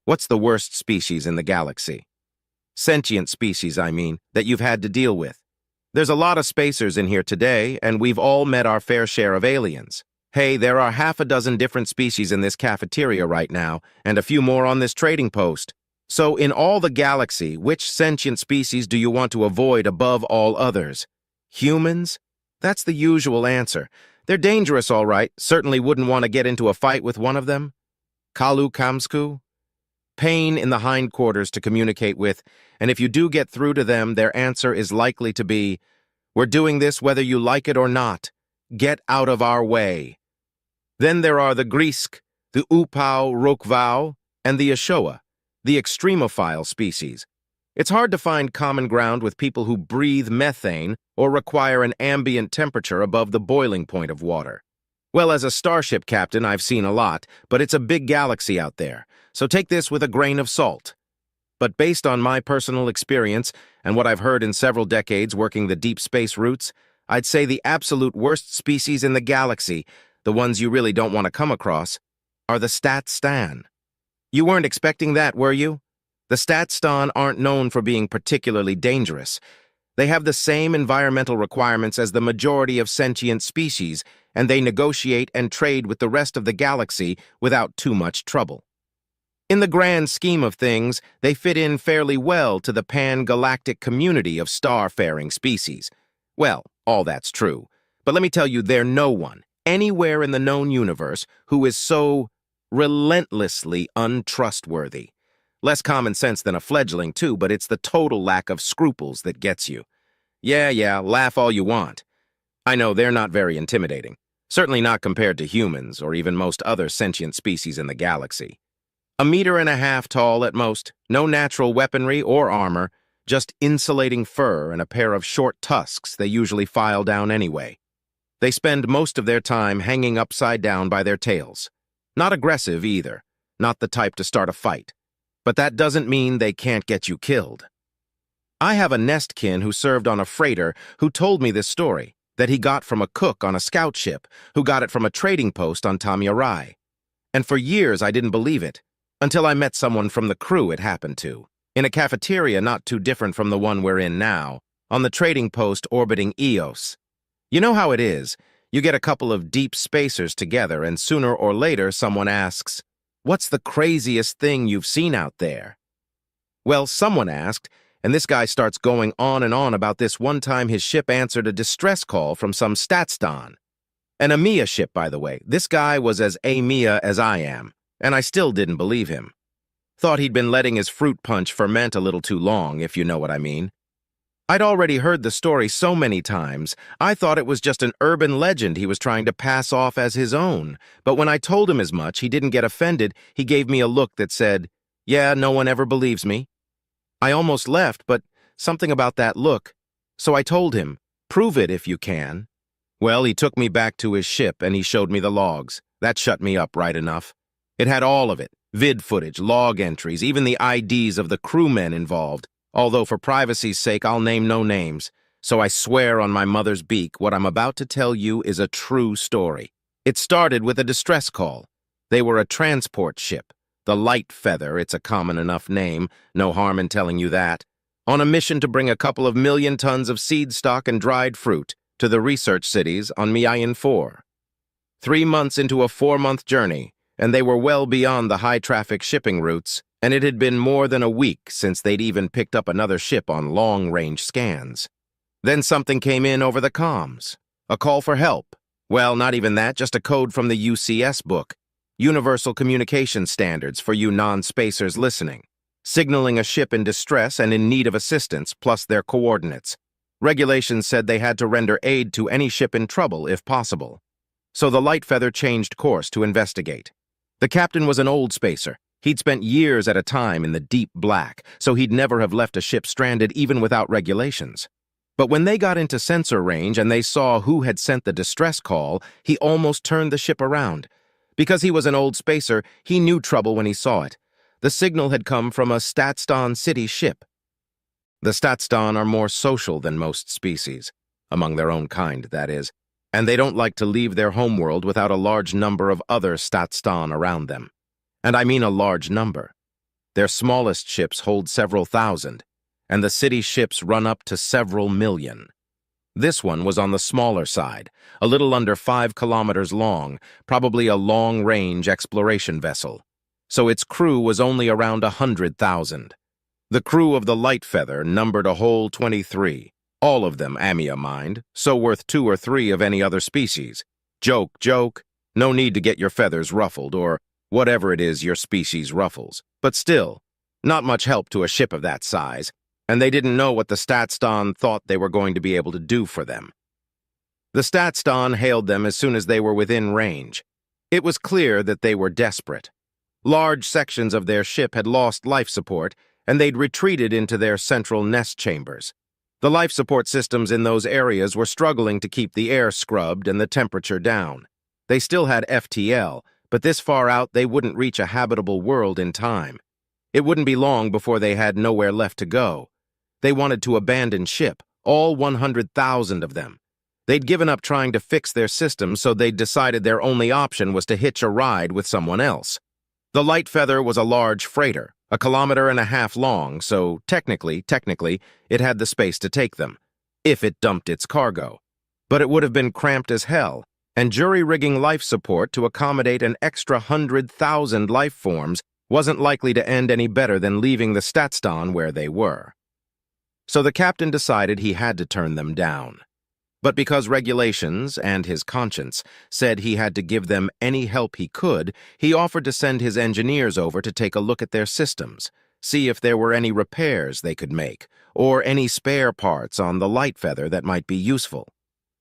What's the worst species in the galaxy? Sentient species, I mean, that you've had to deal with. There's a lot of spacers in here today, and we've all met our fair share of aliens. Hey, there are half a dozen different species in this cafeteria right now, and a few more on this trading post. So in all the galaxy, which sentient species do you want to avoid above all others? Humans? That's the usual answer. They're dangerous, all right. Certainly wouldn't want to get into a fight with one of them. Kalu Kamsku? Pain in the hindquarters to communicate with, and if you do get through to them, their answer is likely to be, "We're doing this whether you like it or not. Get out of our way." Then there are the Grisk, the Upau Rokvau, and the Ashoa, the extremophile species. It's hard to find common ground with people who breathe methane or require an ambient temperature above the boiling point of water. Well, as a starship captain, I've seen a lot, but it's a big galaxy out there, so take this with a grain of salt. But based on my personal experience and what I've heard in several decades working the deep space routes, I'd say the absolute worst species in the galaxy, the ones you really don't want to come across, are the Stat-Stan. You weren't expecting that, were you? The Stat-Stan aren't known for being particularly dangerous. They have the same environmental requirements as the majority of sentient species, and they negotiate and trade with the rest of the galaxy without too much trouble. In the grand scheme of things, they fit in fairly well to the pan-galactic community of star-faring species. Well, all that's true, but let me tell you, there's no one, anywhere in the known universe, who is so relentlessly untrustworthy. Less common sense than a fledgling, too, but it's the total lack of scruples that gets you. Yeah, laugh all you want. I know they're not very intimidating. Certainly not compared to humans or even most other sentient species in the galaxy. 1.5 meters tall at most, no natural weaponry or armor, just insulating fur and a pair of short tusks they usually file down anyway. They spend most of their time hanging upside down by their tails. Not aggressive either, not the type to start a fight. But that doesn't mean they can't get you killed. I have a nest-kin who served on a freighter who told me this story, that he got from a cook on a scout ship, who got it from a trading post on Tamiarai. And for years I didn't believe it, until I met someone from the crew it happened to, in a cafeteria not too different from the one we're in now, on the trading post orbiting Eos. You know how it is, you get a couple of deep spacers together and sooner or later someone asks, "What's the craziest thing you've seen out there?" Well, someone asked, and this guy starts going on and on about this one time his ship answered a distress call from some Statstan. An EMEA ship, by the way. This guy was as EMEA as I am, and I still didn't believe him. Thought he'd been letting his fruit punch ferment a little too long, if you know what I mean. I'd already heard the story so many times, I thought it was just an urban legend he was trying to pass off as his own. But when I told him as much, he didn't get offended. He gave me a look that said, "Yeah, no one ever believes me." I almost left, but something about that look. So I told him, "Prove it if you can." Well, he took me back to his ship and he showed me the logs. That shut me up right enough. It had all of it, vid footage, log entries, even the IDs of the crewmen involved. Although for privacy's sake, I'll name no names. So I swear on my mother's beak, what I'm about to tell you is a true story. It started with a distress call. They were a transport ship. The Light Feather, it's a common enough name, no harm in telling you that, on a mission to bring a couple of million tons of seed stock and dried fruit to the research cities on Miayan 4. 3 months into a 4-month journey, and they were well beyond the high-traffic shipping routes, and it had been more than a week since they'd even picked up another ship on long-range scans. Then something came in over the comms. A call for help. Well, not even that, just a code from the UCS book. Universal Communication Standards for you non-spacers listening. Signaling a ship in distress and in need of assistance, plus their coordinates. Regulations said they had to render aid to any ship in trouble if possible. So the Light Feather changed course to investigate. The captain was an old spacer. He'd spent years at a time in the deep black, so he'd never have left a ship stranded even without regulations. But when they got into sensor range and they saw who had sent the distress call, he almost turned the ship around. Because he was an old spacer, he knew trouble when he saw it. The signal had come from a Statstan City ship. The Statstan are more social than most species, among their own kind, that is, and they don't like to leave their homeworld without a large number of other Statstan around them. And I mean a large number. Their smallest ships hold several thousand, and the city ships run up to several million. This one was on the smaller side, a little under 5 kilometers long, probably a long-range exploration vessel. So its crew was only around 100,000. The crew of the Light Feather numbered a whole 23, all of them Amia mind, so worth 2 or 3 of any other species. Joke, joke, no need to get your feathers ruffled, or whatever it is your species ruffles. But still, not much help to a ship of that size, and they didn't know what the Statston thought they were going to be able to do for them. The Statston hailed them as soon as they were within range. It was clear that they were desperate. Large sections of their ship had lost life support, and they'd retreated into their central nest chambers. The life support systems in those areas were struggling to keep the air scrubbed and the temperature down. They still had FTL, but this far out they wouldn't reach a habitable world in time. It wouldn't be long before they had nowhere left to go. They wanted to abandon ship, all 100,000 of them. They'd given up trying to fix their system, so they'd decided their only option was to hitch a ride with someone else. The Light Feather was a large freighter, 1.5 kilometers long, so technically, it had the space to take them, if it dumped its cargo. But it would have been cramped as hell, and jury-rigging life support to accommodate an extra 100,000 life forms wasn't likely to end any better than leaving the Statston where they were. So the captain decided he had to turn them down. But because regulations and his conscience said he had to give them any help he could, he offered to send his engineers over to take a look at their systems, see if there were any repairs they could make, or any spare parts on the Light Feather that might be useful.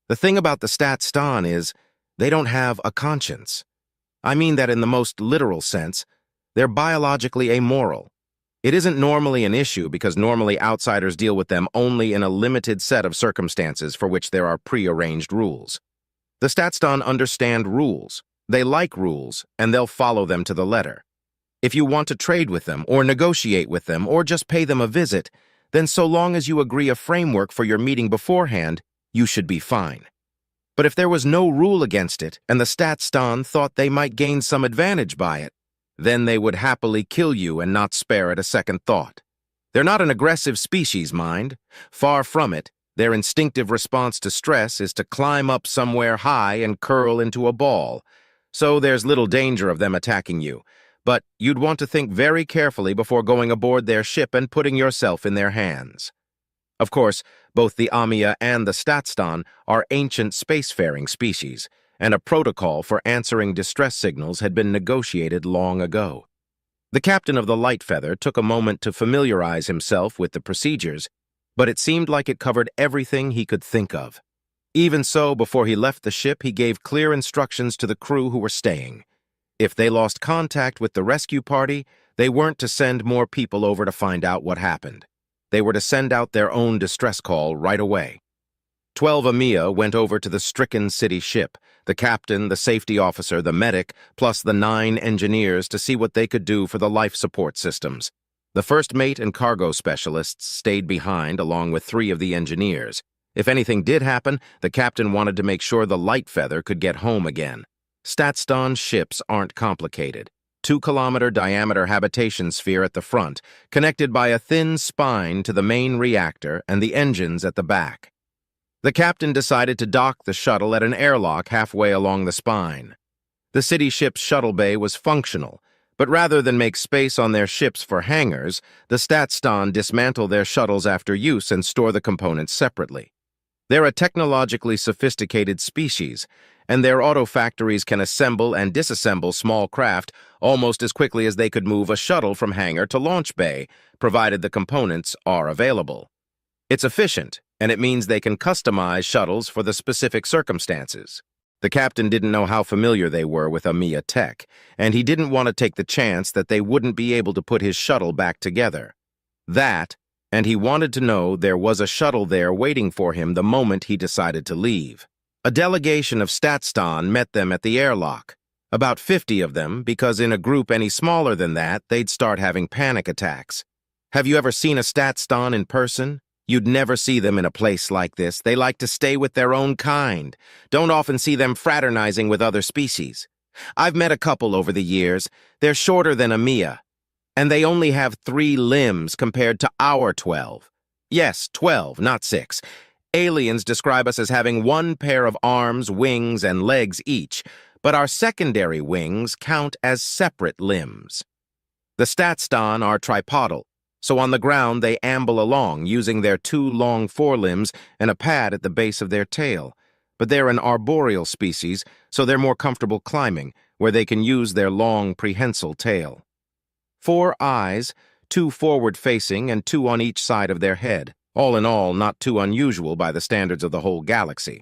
The thing about the Statston is, they don't have a conscience. I mean that in the most literal sense. They're biologically amoral. It isn't normally an issue because normally outsiders deal with them only in a limited set of circumstances for which there are prearranged rules. The Statston understand rules. They like rules, and they'll follow them to the letter. If you want to trade with them, or negotiate with them, or just pay them a visit, then so long as you agree a framework for your meeting beforehand, you should be fine. But if there was no rule against it, and the Statston thought they might gain some advantage by it, then they would happily kill you and not spare it a second thought. They're not an aggressive species, mind. Far from it, their instinctive response to stress is to climb up somewhere high and curl into a ball. So there's little danger of them attacking you. But you'd want to think very carefully before going aboard their ship and putting yourself in their hands. Of course, both the Amia and the Statston are ancient spacefaring species, and a protocol for answering distress signals had been negotiated long ago. The captain of the Light Feather took a moment to familiarize himself with the procedures, but it seemed like it covered everything he could think of. Even so, before he left the ship, he gave clear instructions to the crew who were staying. If they lost contact with the rescue party, they weren't to send more people over to find out what happened. They were to send out their own distress call right away. 12 Amia went over to the stricken city ship, the captain, the safety officer, the medic, plus the 9 engineers to see what they could do for the life support systems. The first mate and cargo specialists stayed behind along with 3 of the engineers. If anything did happen, the captain wanted to make sure the Light Feather could get home again. Statston ships aren't complicated. 2-kilometer diameter habitation sphere at the front, connected by a thin spine to the main reactor and the engines at the back. The captain decided to dock the shuttle at an airlock halfway along the spine. The city ship's shuttle bay was functional, but rather than make space on their ships for hangars, the Statston dismantle their shuttles after use and store the components separately. They're a technologically sophisticated species, and their auto factories can assemble and disassemble small craft almost as quickly as they could move a shuttle from hangar to launch bay, provided the components are available. It's efficient, and it means they can customize shuttles for the specific circumstances. The captain didn't know how familiar they were with Amia tech, and he didn't want to take the chance that they wouldn't be able to put his shuttle back together. And he wanted to know there was a shuttle there waiting for him the moment he decided to leave. A delegation of Statston met them at the airlock. About 50 of them, because in a group any smaller than that, they'd start having panic attacks. Have you ever seen a Statston in person? You'd never see them in a place like this. They like to stay with their own kind. Don't often see them fraternizing with other species. I've met a couple over the years. They're shorter than Amia, And they only have 3 limbs compared to our 12. Yes, 12, not 6. Aliens describe us as having 1 pair of arms, wings, and legs each, but our secondary wings count as separate limbs. The Statston are tripodal, so on the ground they amble along using their 2 long forelimbs and a pad at the base of their tail. But they're an arboreal species, so they're more comfortable climbing, where they can use their long prehensile tail. 4 eyes, 2 forward-facing and 2 on each side of their head. All in all, not too unusual by the standards of the whole galaxy.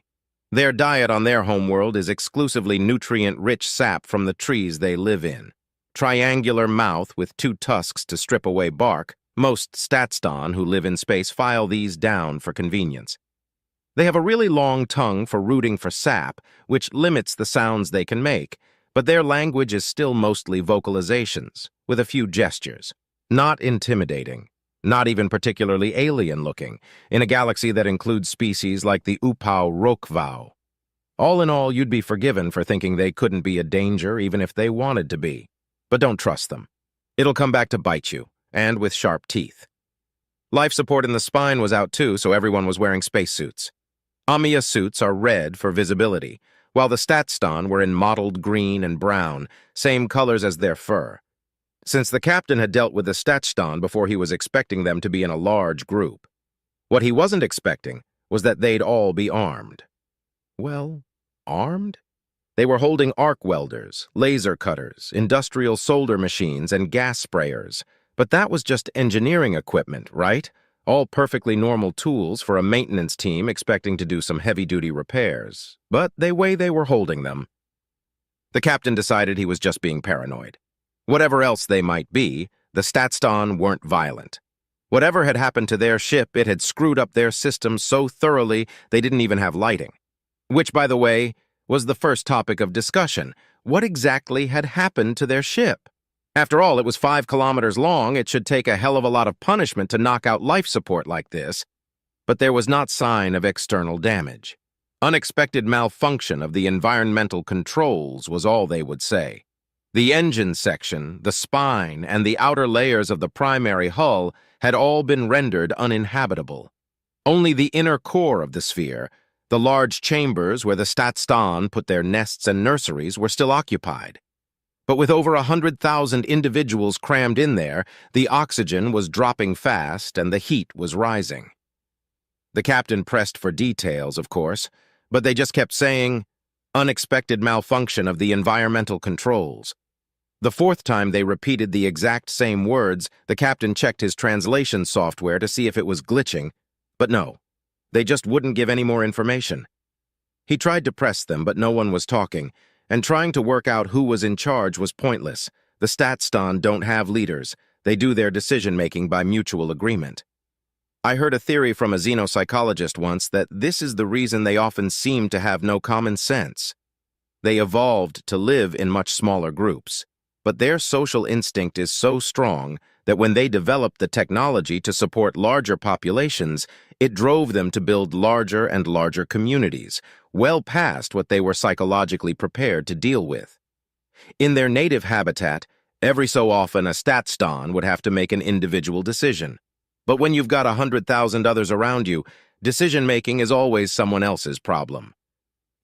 Their diet on their homeworld is exclusively nutrient-rich sap from the trees they live in. Triangular mouth with 2 tusks to strip away bark. Most Statston who live in space file these down for convenience. They have a really long tongue for rooting for sap, which limits the sounds they can make, but their language is still mostly vocalizations, with a few gestures. Not intimidating. Not even particularly alien-looking, in a galaxy that includes species like the Upau Rokvau. All in all, you'd be forgiven for thinking they couldn't be a danger even if they wanted to be. But don't trust them. It'll come back to bite you, and with sharp teeth. Life support in the spine was out too, so everyone was wearing spacesuits. Amia suits are red for visibility, while the Statston were in mottled green and brown, same colors as their fur. Since the captain had dealt with the Statston before he was expecting them to be in a large group. What he wasn't expecting was that they'd all be armed. Well, armed? They were holding arc welders, laser cutters, industrial solder machines, and gas sprayers. But that was just engineering equipment, right? All perfectly normal tools for a maintenance team expecting to do some heavy-duty repairs. But they were holding them. The captain decided he was just being paranoid. Whatever else they might be, the Statston weren't violent. Whatever had happened to their ship, it had screwed up their system so thoroughly they didn't even have lighting. Which, by the way, was the first topic of discussion. What exactly had happened to their ship? After all, it was 5 kilometers long. It should take a hell of a lot of punishment to knock out life support like this. But there was not sign of external damage. Unexpected malfunction of the environmental controls was all they would say. The engine section, the spine, and the outer layers of the primary hull had all been rendered uninhabitable. Only the inner core of the sphere, the large chambers where the Statston put their nests and nurseries, were still occupied. But with over 100,000 individuals crammed in there, the oxygen was dropping fast and the heat was rising. The captain pressed for details, of course, but they just kept saying, unexpected malfunction of the environmental controls. The 4th time they repeated the exact same words, the captain checked his translation software to see if it was glitching, but no, they just wouldn't give any more information. He tried to press them, but no one was talking, and trying to work out who was in charge was pointless. The Statston don't have leaders. They do their decision-making by mutual agreement. I heard a theory from a xenopsychologist once that this is the reason they often seem to have no common sense. They evolved to live in much smaller groups, but their social instinct is so strong that when they developed the technology to support larger populations, it drove them to build larger and larger communities, well past what they were psychologically prepared to deal with. In their native habitat, every so often a Statston would have to make an individual decision. But when you've got 100,000 others around you, decision-making is always someone else's problem.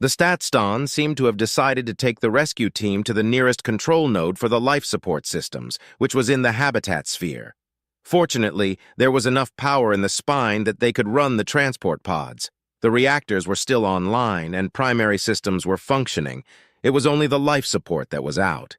The Statston seemed to have decided to take the rescue team to the nearest control node for the life support systems, which was in the habitat sphere. Fortunately, there was enough power in the spine that they could run the transport pods. The reactors were still online and primary systems were functioning. It was only the life support that was out.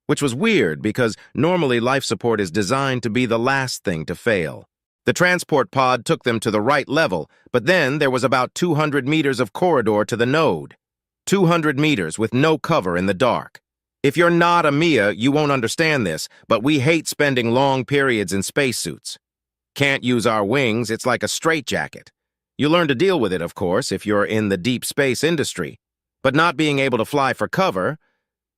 Which was weird because normally life support is designed to be the last thing to fail. The transport pod took them to the right level, but then there was about 200 meters of corridor to the node. 200 meters with no cover in the dark. If you're not a Mia, you won't understand this, but we hate spending long periods in spacesuits. Can't use our wings, it's like a straitjacket. You learn to deal with it, of course, if you're in the deep space industry. But not being able to fly for cover,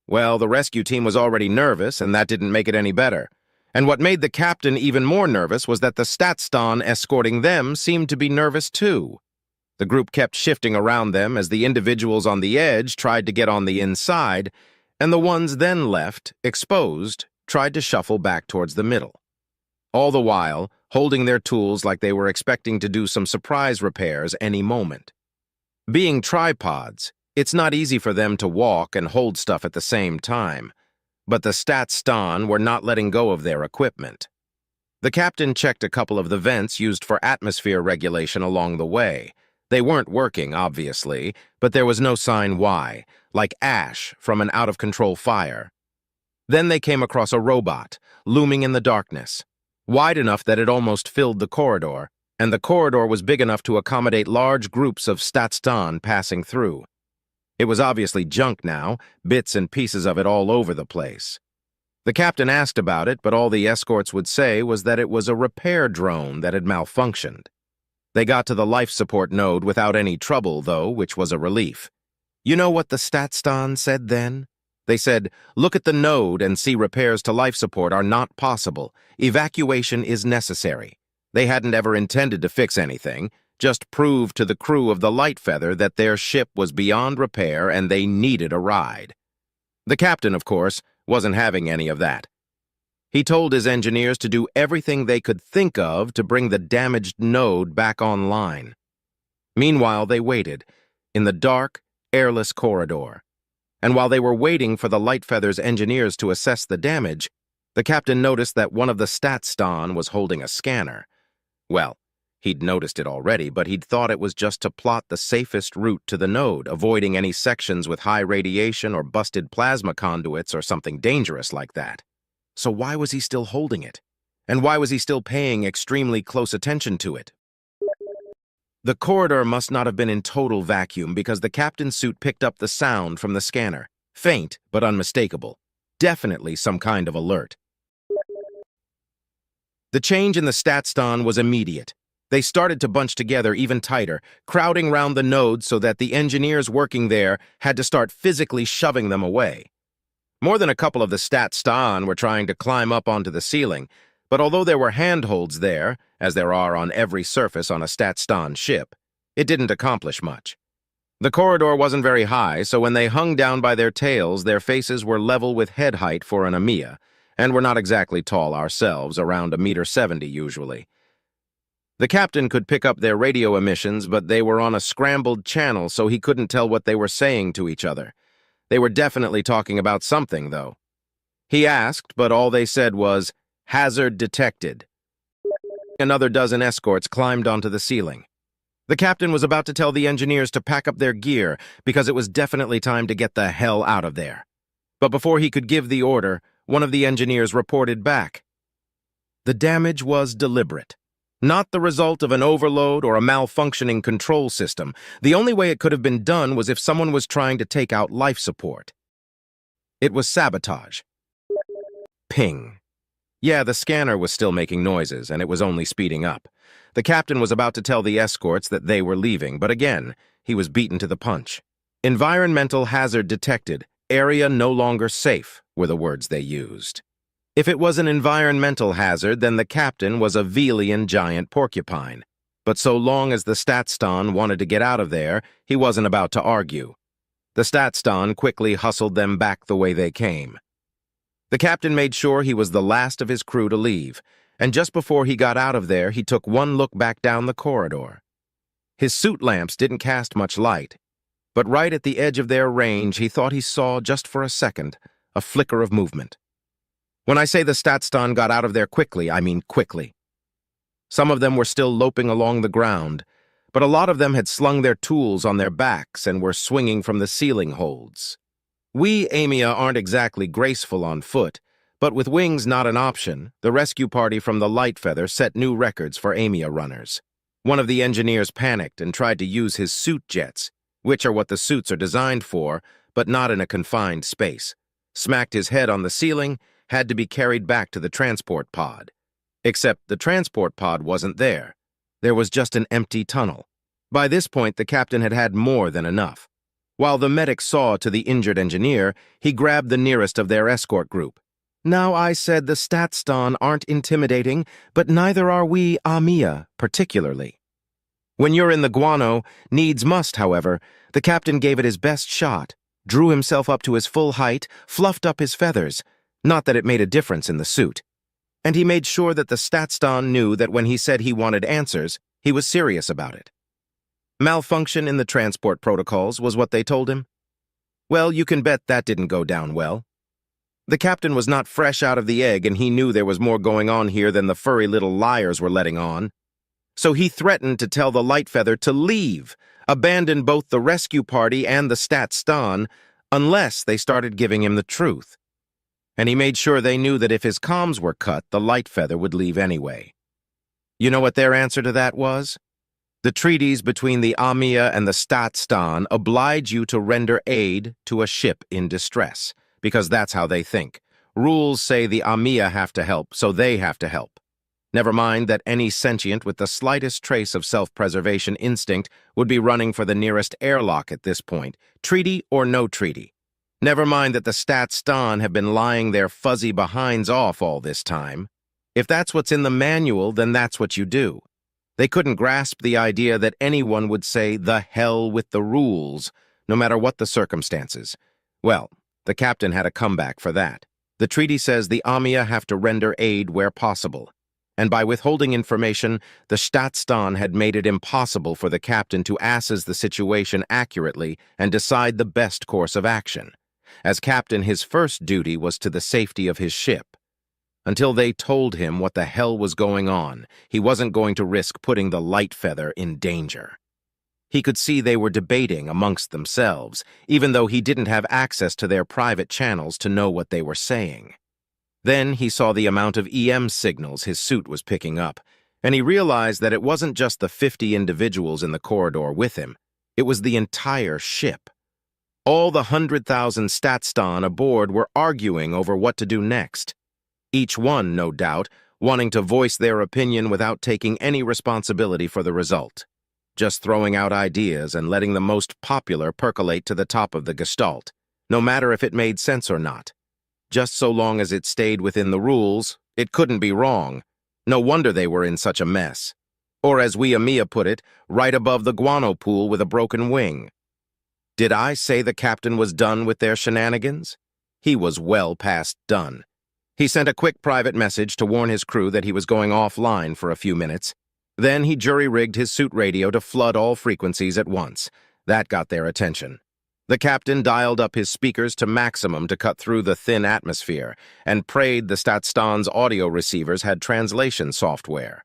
well, the rescue team was already nervous, and that didn't make it any better. And what made the captain even more nervous was that the Statston escorting them seemed to be nervous too. The group kept shifting around them as the individuals on the edge tried to get on the inside, and the ones then left, exposed, tried to shuffle back towards the middle. All the while, holding their tools like they were expecting to do some surprise repairs any moment. Being tripods, it's not easy for them to walk and hold stuff at the same time, but the Stat-Stan were not letting go of their equipment. The captain checked a couple of the vents used for atmosphere regulation along the way. They weren't working, obviously, but there was no sign why, like ash from an out-of-control fire. Then they came across a robot, looming in the darkness, wide enough that it almost filled the corridor, and the corridor was big enough to accommodate large groups of Stat-Stan passing through. It was obviously junk now, bits and pieces of it all over the place. The captain asked about it, but all the escorts would say was that it was a repair drone that had malfunctioned. They got to the life support node without any trouble, though, which was a relief. You know what the Stat-Stan said then? They said, "Look at the node and see repairs to life support are not possible. Evacuation is necessary." They hadn't ever intended to fix anything, just prove to the crew of the Light Feather that their ship was beyond repair and they needed a ride. The captain, of course, wasn't having any of that. He told his engineers to do everything they could think of to bring the damaged node back online. Meanwhile, they waited, in the dark, airless corridor. And while they were waiting for the Light Feather's engineers to assess the damage, the captain noticed that one of the Stat-Stan was holding a scanner. Well, he'd noticed it already, but he'd thought it was just to plot the safest route to the node, avoiding any sections with high radiation or busted plasma conduits or something dangerous like that. So why was he still holding it? And why was he still paying extremely close attention to it? The corridor must not have been in total vacuum because the captain's suit picked up the sound from the scanner. Faint, but unmistakable. Definitely some kind of alert. The change in the Stat-Stan was immediate. They started to bunch together even tighter, crowding round the node so that the engineers working there had to start physically shoving them away. More than a couple of the Stat-Stan were trying to climb up onto the ceiling, but although there were handholds there, as there are on every surface on a Stat-Stan ship, it didn't accomplish much. The corridor wasn't very high, so when they hung down by their tails, their faces were level with head height for an Amia, and we're not exactly tall ourselves, around 1.70 m usually. The captain could pick up their radio emissions, but they were on a scrambled channel, so he couldn't tell what they were saying to each other. They were definitely talking about something, though. He asked, but all they said was, "Hazard detected." Another dozen escorts climbed onto the ceiling. The captain was about to tell the engineers to pack up their gear because it was definitely time to get the hell out of there. But before he could give the order, one of the engineers reported back. The damage was deliberate. Not the result of an overload or a malfunctioning control system. The only way it could have been done was if someone was trying to take out life support. It was sabotage. Ping. Yeah, the scanner was still making noises, and it was only speeding up. The captain was about to tell the escorts that they were leaving, but again, he was beaten to the punch. Environmental hazard detected. Area no longer safe, were the words they used. If it was an environmental hazard, then the captain was a Velian giant porcupine. But so long as the Stat-Stan wanted to get out of there, he wasn't about to argue. The Stat-Stan quickly hustled them back the way they came. The captain made sure he was the last of his crew to leave, and just before he got out of there, he took one look back down the corridor. His suit lamps didn't cast much light, but right at the edge of their range, he thought he saw, just for a second, a flicker of movement. When I say the Stat-Stan got out of there quickly, I mean quickly. Some of them were still loping along the ground, but a lot of them had slung their tools on their backs and were swinging from the ceiling holds. We Amia aren't exactly graceful on foot, but with wings not an option, the rescue party from the Light Feather set new records for Amia runners. One of the engineers panicked and tried to use his suit jets, which are what the suits are designed for, but not in a confined space. Smacked his head on the ceiling, had to be carried back to the transport pod. Except the transport pod wasn't there. There was just an empty tunnel. By this point, the captain had had more than enough. While the medic saw to the injured engineer, he grabbed the nearest of their escort group. Now I said the Stat-Stan aren't intimidating, but neither are we Amia, particularly. When you're in the guano, needs must, however, the captain gave it his best shot, drew himself up to his full height, fluffed up his feathers, Not that it made a difference in the suit. And he made sure that the Statston knew that when he said he wanted answers, he was serious about it. Malfunction in the transport protocols was what they told him. Well, you can bet that didn't go down well. The captain was not fresh out of the egg, and he knew there was more going on here than the furry little liars were letting on. So he threatened to tell the Lightfeather to leave, abandon both the rescue party and the Statston, unless they started giving him the truth. And he made sure they knew that if his comms were cut, the Lightfeather would leave anyway. You know what their answer to that was? The treaties between the AMIA and the Statston oblige you to render aid to a ship in distress, because that's how they think. Rules say the AMIA have to help, so they have to help. Never mind that any sentient with the slightest trace of self-preservation instinct would be running for the nearest airlock at this point, treaty or no treaty. Never mind that the Statston have been lying their fuzzy behinds off all this time. If that's what's in the manual, then that's what you do. They couldn't grasp the idea that anyone would say, "The hell with the rules," no matter what the circumstances. Well, the captain had a comeback for that. The treaty says the AMIA have to render aid where possible. And by withholding information, the Statston had made it impossible for the captain to assess the situation accurately and decide the best course of action. As captain, his first duty was to the safety of his ship. Until they told him what the hell was going on, he wasn't going to risk putting the Lightfeather in danger. He could see they were debating amongst themselves, even though he didn't have access to their private channels to know what they were saying. Then he saw the amount of EM signals his suit was picking up, and he realized that it wasn't just the 50 individuals in the corridor with him, it was the entire ship. All the 100,000 Statston aboard were arguing over what to do next. Each one, no doubt, wanting to voice their opinion without taking any responsibility for the result. Just throwing out ideas and letting the most popular percolate to the top of the gestalt, no matter if it made sense or not. Just so long as it stayed within the rules, it couldn't be wrong. No wonder they were in such a mess. Or as we AMIA put it, right above the guano pool with a broken wing. Did I say the captain was done with their shenanigans? He was well past done. He sent a quick private message to warn his crew that he was going offline for a few minutes. Then he jury-rigged his suit radio to flood all frequencies at once. That got their attention. The captain dialed up his speakers to maximum to cut through the thin atmosphere and prayed the Statston's audio receivers had translation software.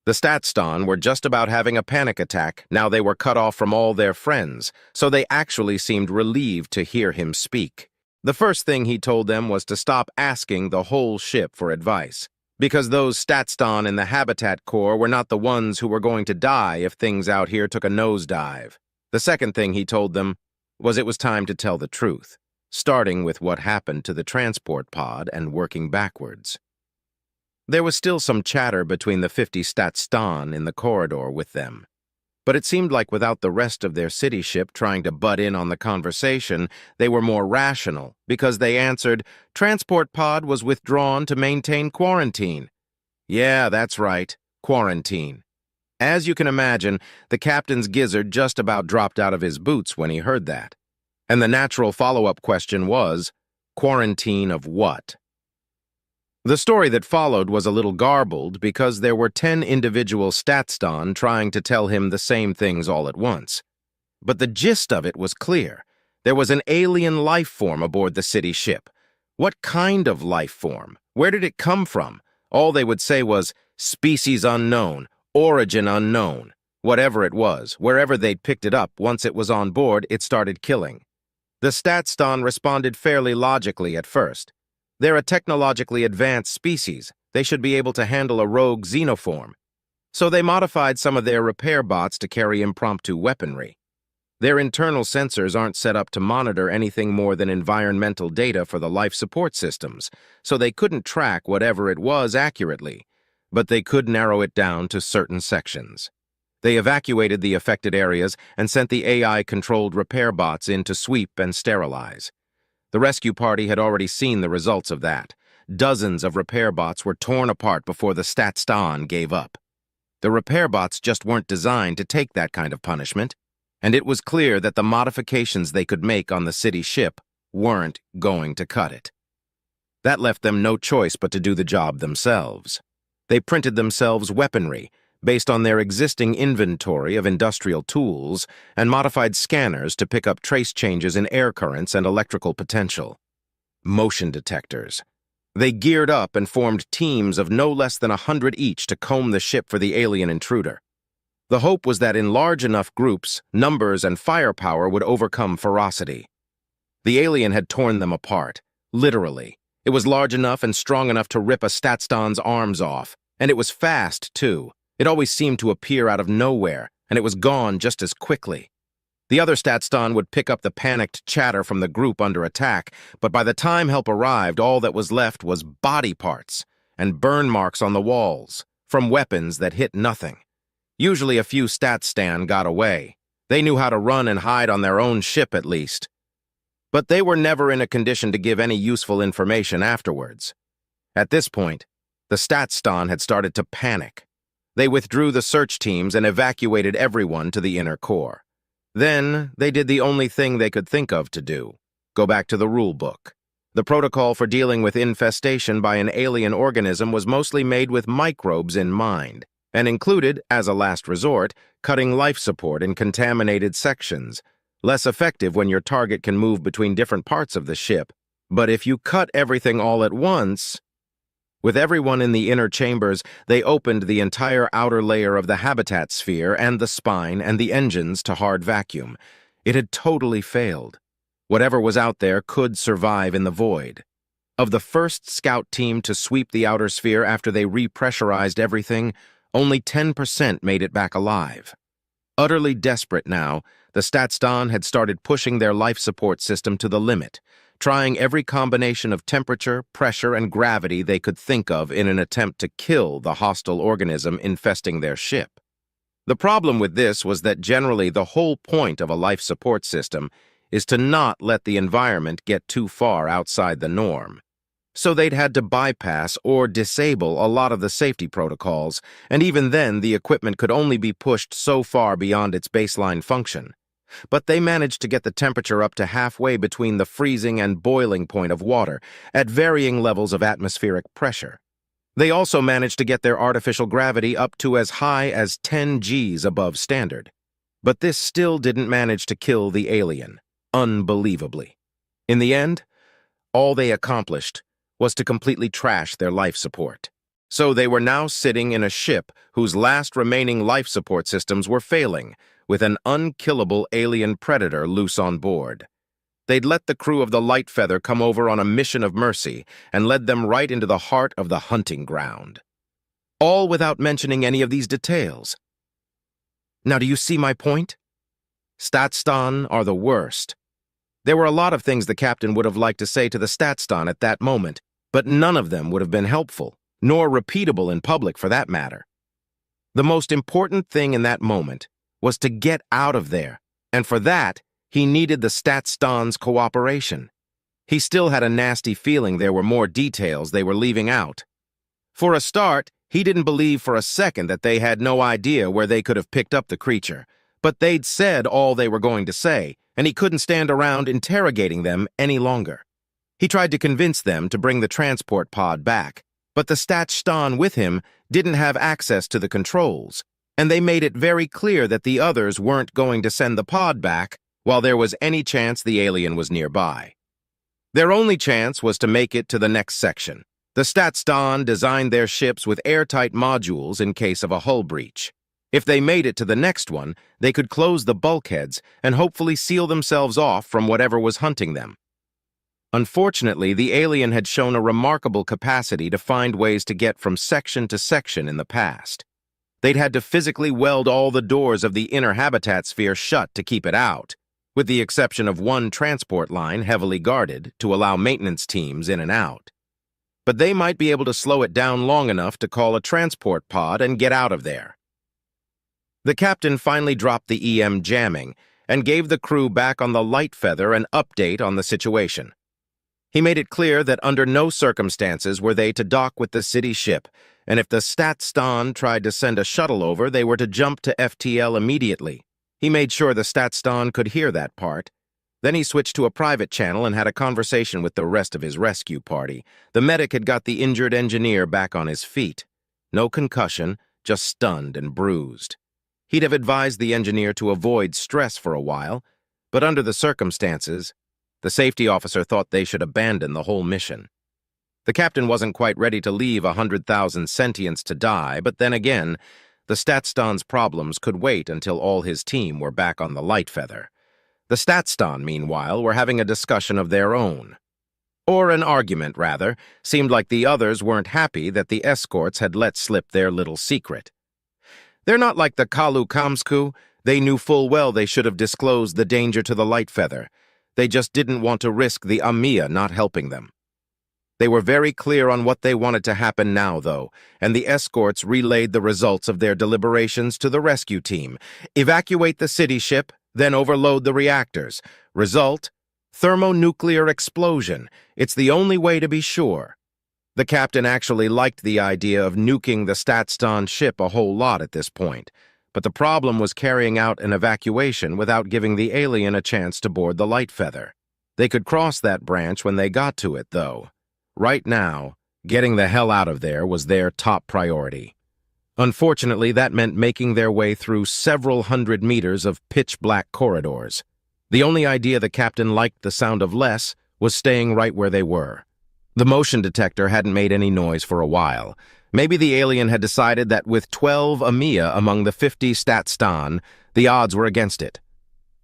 The Statston were just about having a panic attack now they were cut off from all their friends, so they actually seemed relieved to hear him speak. The first thing he told them was to stop asking the whole ship for advice, because those Statston in the Habitat Corps were not the ones who were going to die if things out here took a nosedive. The second thing he told them was it was time to tell the truth, starting with what happened to the transport pod and working backwards. There was still some chatter between the 50 Statston in the corridor with them, but it seemed like without the rest of their city ship trying to butt in on the conversation, they were more rational, because they answered, "Transport pod was withdrawn to maintain quarantine." Yeah, that's right, quarantine. As you can imagine, the captain's gizzard just about dropped out of his boots when he heard that. And the natural follow-up question was, quarantine of what? The story that followed was a little garbled because there were 10 individual Statston trying to tell him the same things all at once. But the gist of it was clear. There was an alien life form aboard the city ship. What kind of life form? Where did it come from? All they would say was, species unknown, origin unknown. Whatever it was, wherever they'd picked it up, once it was on board, it started killing. The Statston responded fairly logically at first. They're a technologically advanced species. They should be able to handle a rogue xenoform. So they modified some of their repair bots to carry impromptu weaponry. Their internal sensors aren't set up to monitor anything more than environmental data for the life support systems, so they couldn't track whatever it was accurately, but they could narrow it down to certain sections. They evacuated the affected areas and sent the AI-controlled repair bots in to sweep and sterilize. The rescue party had already seen the results of that. Dozens of repair bots were torn apart before the Statston gave up. The repair bots just weren't designed to take that kind of punishment, and it was clear that the modifications they could make on the city ship weren't going to cut it. That left them no choice but to do the job themselves. They printed themselves weaponry based on their existing inventory of industrial tools and modified scanners to pick up trace changes in air currents and electrical potential. Motion detectors. They geared up and formed teams of no less than 100 each to comb the ship for the alien intruder. The hope was that in large enough groups, numbers and firepower would overcome ferocity. The alien had torn them apart, literally. It was large enough and strong enough to rip a Statston's arms off, and it was fast, too. It always seemed to appear out of nowhere, and it was gone just as quickly. The other Statston would pick up the panicked chatter from the group under attack, but by the time help arrived, all that was left was body parts and burn marks on the walls from weapons that hit nothing. Usually a few Statstan got away. They knew how to run and hide on their own ship at least. But they were never in a condition to give any useful information afterwards. At this point, the Statston had started to panic. They withdrew the search teams and evacuated everyone to the inner core. Then, they did the only thing they could think of to do: go back to the rule book. The protocol for dealing with infestation by an alien organism was mostly made with microbes in mind, and included, as a last resort, cutting life support in contaminated sections. Less effective when your target can move between different parts of the ship, but if you cut everything all at once... With everyone in the inner chambers, they opened the entire outer layer of the habitat sphere and the spine and the engines to hard vacuum. It had totally failed. Whatever was out there could survive in the void. Of the first scout team to sweep the outer sphere after they repressurized everything, only 10% made it back alive. Utterly desperate now, the Statston had started pushing their life support system to the limit, trying every combination of temperature, pressure, and gravity they could think of in an attempt to kill the hostile organism infesting their ship. The problem with this was that generally the whole point of a life support system is to not let the environment get too far outside the norm. So they'd had to bypass or disable a lot of the safety protocols, and even then the equipment could only be pushed so far beyond its baseline function. But they managed to get the temperature up to halfway between the freezing and boiling point of water, at varying levels of atmospheric pressure. They also managed to get their artificial gravity up to as high as 10 Gs above standard. But this still didn't manage to kill the alien, unbelievably. In the end, all they accomplished was to completely trash their life support. So they were now sitting in a ship whose last remaining life support systems were failing, with an unkillable alien predator loose on board. They'd let the crew of the Light Feather come over on a mission of mercy and led them right into the heart of the hunting ground. All without mentioning any of these details. Now, do you see my point? Statston are the worst. There were a lot of things the captain would have liked to say to the Statston at that moment, but none of them would have been helpful, nor repeatable in public for that matter. The most important thing in that moment was to get out of there, and for that, he needed the Statston's cooperation. He still had a nasty feeling there were more details they were leaving out. For a start, he didn't believe for a second that they had no idea where they could have picked up the creature, but they'd said all they were going to say, and he couldn't stand around interrogating them any longer. He tried to convince them to bring the transport pod back, but the Statston with him didn't have access to the controls, and they made it very clear that the others weren't going to send the pod back while there was any chance the alien was nearby. Their only chance was to make it to the next section. The Statston designed their ships with airtight modules in case of a hull breach. If they made it to the next one, they could close the bulkheads and hopefully seal themselves off from whatever was hunting them. Unfortunately, the alien had shown a remarkable capacity to find ways to get from section to section in the past. They'd had to physically weld all the doors of the inner habitat sphere shut to keep it out, with the exception of one transport line heavily guarded to allow maintenance teams in and out. But they might be able to slow it down long enough to call a transport pod and get out of there. The captain finally dropped the EM jamming and gave the crew back on the Light Feather an update on the situation. He made it clear that under no circumstances were they to dock with the city ship, and if the Statston tried to send a shuttle over, they were to jump to FTL immediately. He made sure the Statston could hear that part. Then he switched to a private channel and had a conversation with the rest of his rescue party. The medic had got the injured engineer back on his feet. No concussion, just stunned and bruised. He'd have advised the engineer to avoid stress for a while, but under the circumstances, the safety officer thought they should abandon the whole mission. The captain wasn't quite ready to leave 100,000 sentients to die, but then again, the Statstan's problems could wait until all his team were back on the light feather. The Statstan, meanwhile, were having a discussion of their own. Or an argument, rather. Seemed like the others weren't happy that the escorts had let slip their little secret. They're not like the Kalu Kamsku. They knew full well they should have disclosed the danger to the light feather. They just didn't want to risk the Amiya not helping them. They were very clear on what they wanted to happen now, though, and the escorts relayed the results of their deliberations to the rescue team. Evacuate the city ship, then overload the reactors. Result: thermonuclear explosion. It's the only way to be sure. The captain actually liked the idea of nuking the Statstan ship a whole lot at this point, but the problem was carrying out an evacuation without giving the alien a chance to board the light feather. They could cross that branch when they got to it, though. Right now, getting the hell out of there was their top priority. Unfortunately, that meant making their way through several hundred meters of pitch-black corridors. The only idea the captain liked the sound of less was staying right where they were. The motion detector hadn't made any noise for a while. Maybe the alien had decided that with 12 Amiya among the 50 Statstan, the odds were against it.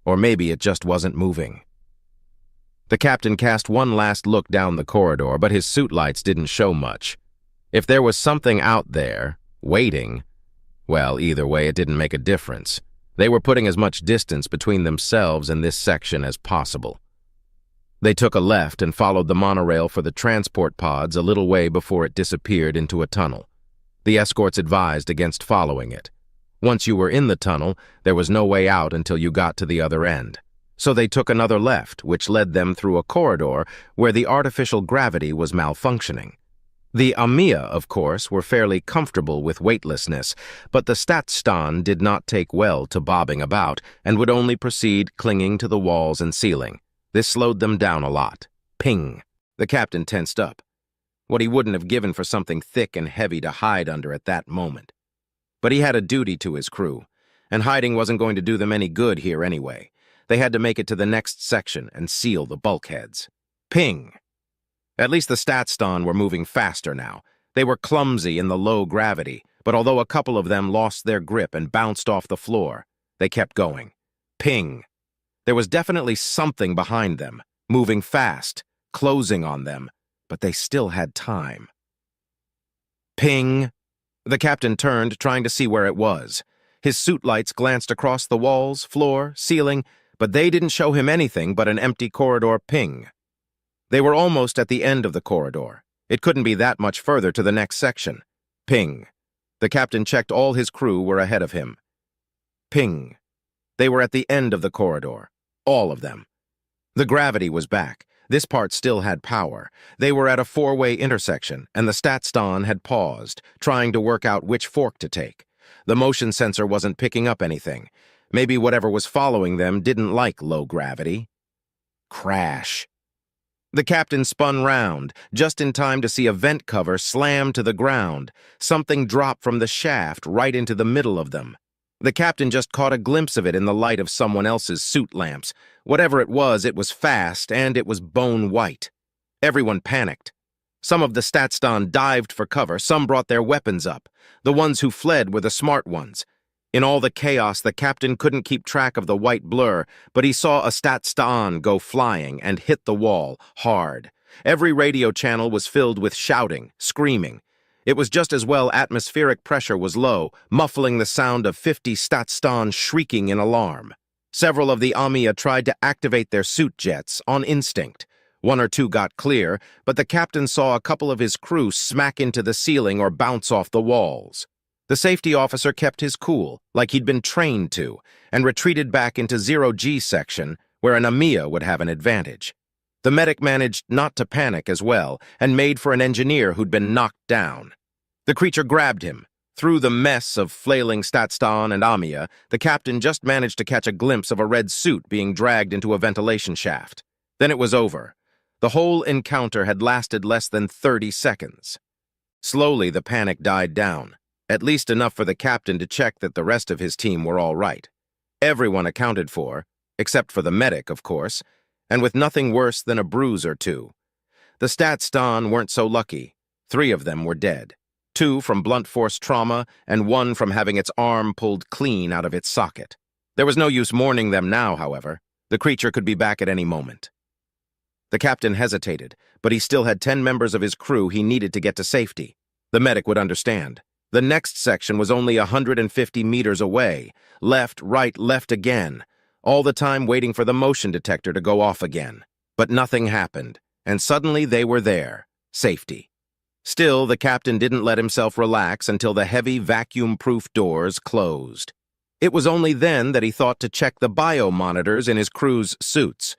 Or maybe it just wasn't moving. The captain cast one last look down the corridor, but his suit lights didn't show much. If there was something out there, waiting, well, either way, it didn't make a difference. They were putting as much distance between themselves and this section as possible. They took a left and followed the monorail for the transport pods a little way before it disappeared into a tunnel. The escorts advised against following it. Once you were in the tunnel, there was no way out until you got to the other end. So they took another left, which led them through a corridor where the artificial gravity was malfunctioning. The Amiya, of course, were fairly comfortable with weightlessness, but the Statstan did not take well to bobbing about and would only proceed clinging to the walls and ceiling. This slowed them down a lot. Ping! The captain tensed up. What he wouldn't have given for something thick and heavy to hide under at that moment. But he had a duty to his crew, and hiding wasn't going to do them any good here anyway. They had to make it to the next section and seal the bulkheads. Ping! At least the Statstan were moving faster now. They were clumsy in the low gravity, but although a couple of them lost their grip and bounced off the floor, they kept going. Ping! There was definitely something behind them, moving fast, closing on them, but they still had time. Ping! The captain turned, trying to see where it was. His suit lights glanced across the walls, floor, ceiling, but they didn't show him anything but an empty corridor. Ping! They were almost at the end of the corridor. It couldn't be that much further to the next section. Ping! The captain checked all his crew were ahead of him. Ping! They were at the end of the corridor. All of them. The gravity was back. This part still had power. They were at a four-way intersection, and the Statstan had paused, trying to work out which fork to take. The motion sensor wasn't picking up anything. Maybe whatever was following them didn't like low gravity. Crash! The captain spun round, just in time to see a vent cover slam to the ground. Something dropped from the shaft right into the middle of them. The captain just caught a glimpse of it in the light of someone else's suit lamps. Whatever it was fast, and it was bone white. Everyone panicked. Some of the Statstan dived for cover, some brought their weapons up. The ones who fled were the smart ones. In all the chaos, the captain couldn't keep track of the white blur, but he saw a Statstan go flying and hit the wall, hard. Every radio channel was filled with shouting, screaming. It was just as well atmospheric pressure was low, muffling the sound of 50 Statstan shrieking in alarm. Several of the Amiya tried to activate their suit jets on instinct. One or two got clear, but the captain saw a couple of his crew smack into the ceiling or bounce off the walls. The safety officer kept his cool, like he'd been trained to, and retreated back into 0G section, where an Amiya would have an advantage. The medic managed not to panic as well, and made for an engineer who'd been knocked down. The creature grabbed him, Through the mess of flailing Statston and Amia, the captain just managed to catch a glimpse of a red suit being dragged into a ventilation shaft. Then it was over. The whole encounter had lasted less than 30 seconds. Slowly, the panic died down, at least enough for the captain to check that the rest of his team were all right. Everyone accounted for, except for the medic, of course, and with nothing worse than a bruise or two. The Statston weren't so lucky. 3 of them were dead. 2 from blunt force trauma, and 1 from having its arm pulled clean out of its socket. There was no use mourning them now, however. The creature could be back at any moment. The captain hesitated, but he still had 10 members of his crew he needed to get to safety. The medic would understand. The next section was only 150 meters away. Left, right, left again. All the time waiting for the motion detector to go off again. But nothing happened, and suddenly they were there. Safety. Still, the captain didn't let himself relax until the heavy vacuum-proof doors closed. It was only then that he thought to check the biomonitors in his crew's suits.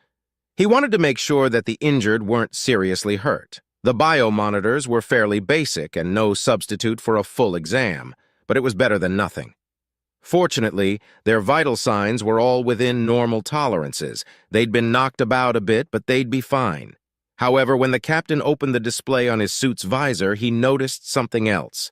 He wanted to make sure that the injured weren't seriously hurt. The biomonitors were fairly basic and no substitute for a full exam, but it was better than nothing. Fortunately, their vital signs were all within normal tolerances. They'd been knocked about a bit, but they'd be fine. However, when the captain opened the display on his suit's visor, he noticed something else.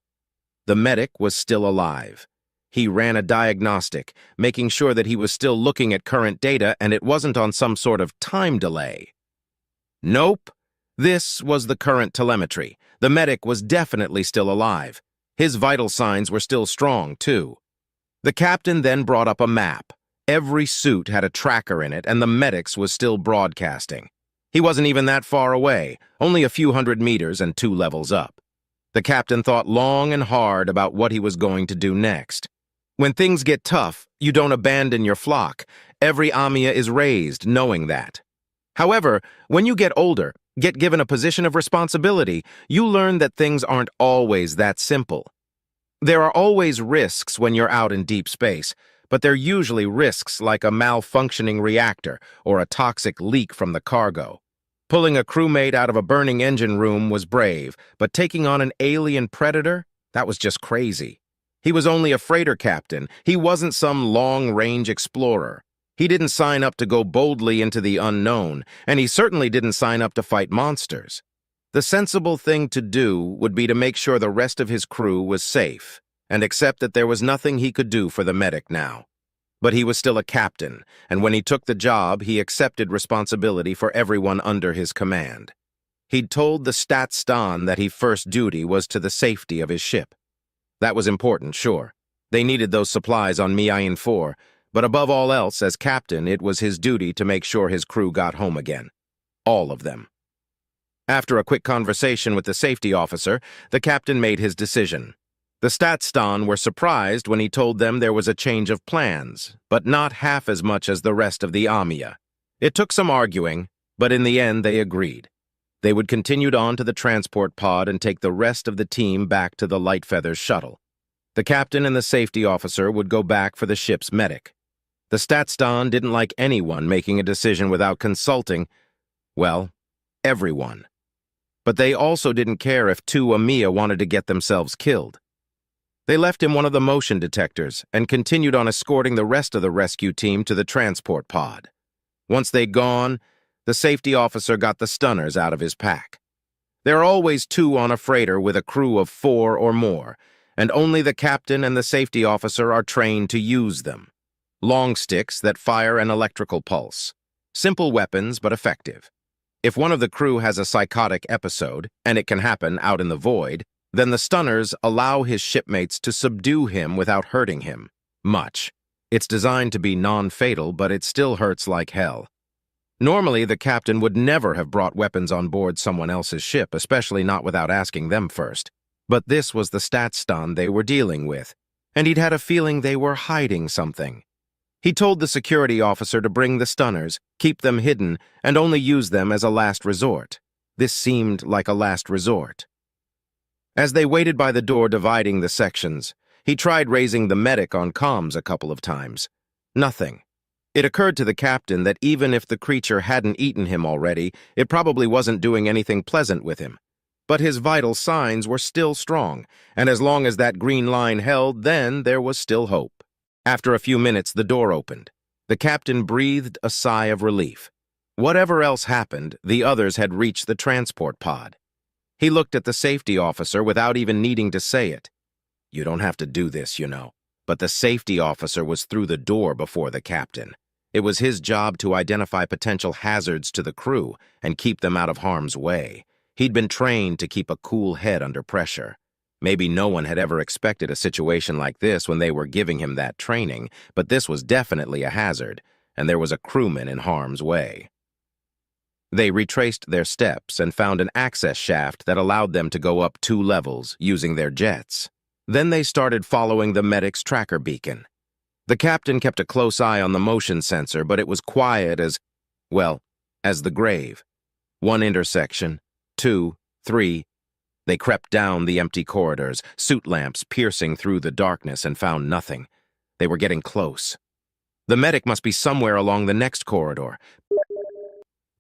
The medic was still alive. He ran a diagnostic, making sure that he was still looking at current data and it wasn't on some sort of time delay. Nope. This was the current telemetry. The medic was definitely still alive. His vital signs were still strong, too. The captain then brought up a map. Every suit had a tracker in it, and the medic's was still broadcasting. He wasn't even that far away, only a few hundred meters and 2 levels up. The captain thought long and hard about what he was going to do next. When things get tough, you don't abandon your flock. Every Amia is raised knowing that. However, when you get older, get given a position of responsibility, you learn that things aren't always that simple. There are always risks when you're out in deep space, but they're usually risks like a malfunctioning reactor or a toxic leak from the cargo. Pulling a crewmate out of a burning engine room was brave, but taking on an alien predator? That was just crazy. He was only a freighter captain. He wasn't some long-range explorer. He didn't sign up to go boldly into the unknown, and he certainly didn't sign up to fight monsters. The sensible thing to do would be to make sure the rest of his crew was safe, and accept that there was nothing he could do for the medic now. But he was still a captain, and when he took the job, he accepted responsibility for everyone under his command. He'd told the Statston that his first duty was to the safety of his ship. That was important, sure. They needed those supplies on Miayan 4, but above all else, as captain, it was his duty to make sure his crew got home again. All of them. After a quick conversation with the safety officer, the captain made his decision. The Statston were surprised when he told them there was a change of plans, but not half as much as the rest of the Amia. It took some arguing, but in the end they agreed. They would continue on to the transport pod and take the rest of the team back to the Light Feathers shuttle. The captain and the safety officer would go back for the ship's medic. The Statston didn't like anyone making a decision without consulting, well, everyone. But they also didn't care if 2 Amia wanted to get themselves killed. They left him one of the motion detectors and continued on escorting the rest of the rescue team to the transport pod. Once they'd gone, the safety officer got the stunners out of his pack. There are always 2 on a freighter with a crew of 4 or more, and only the captain and the safety officer are trained to use them. Long sticks that fire an electrical pulse. Simple weapons, but effective. If one of the crew has a psychotic episode, and it can happen out in the void, then the stunners allow his shipmates to subdue him without hurting him. Much. It's designed to be non-fatal, but it still hurts like hell. Normally, the captain would never have brought weapons on board someone else's ship, especially not without asking them first. But this was the Statston they were dealing with, and he'd had a feeling they were hiding something. He told the security officer to bring the stunners, keep them hidden, and only use them as a last resort. This seemed like a last resort. As they waited by the door dividing the sections, he tried raising the medic on comms a couple of times. Nothing. It occurred to the captain that even if the creature hadn't eaten him already, it probably wasn't doing anything pleasant with him. But his vital signs were still strong, and as long as that green line held, then there was still hope. After a few minutes, the door opened. The captain breathed a sigh of relief. Whatever else happened, the others had reached the transport pod. He looked at the safety officer without even needing to say it. "You don't have to do this, you know." But the safety officer was through the door before the captain. It was his job to identify potential hazards to the crew and keep them out of harm's way. He'd been trained to keep a cool head under pressure. Maybe no one had ever expected a situation like this when they were giving him that training, but this was definitely a hazard, and there was a crewman in harm's way. They retraced their steps and found an access shaft that allowed them to go up 2 levels using their jets. Then they started following the medic's tracker beacon. The captain kept a close eye on the motion sensor, but it was quiet as the grave. 1 intersection, 2, 3. They crept down the empty corridors, suit lamps piercing through the darkness, and found nothing. They were getting close. The medic must be somewhere along the next corridor.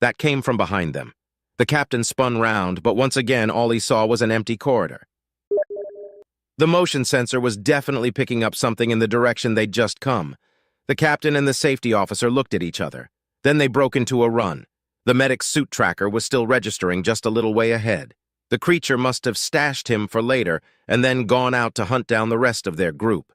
That came from behind them. The captain spun round, but once again all he saw was an empty corridor. The motion sensor was definitely picking up something in the direction they'd just come. The captain and the safety officer looked at each other. Then they broke into a run. The medic's suit tracker was still registering just a little way ahead. The creature must have stashed him for later and then gone out to hunt down the rest of their group.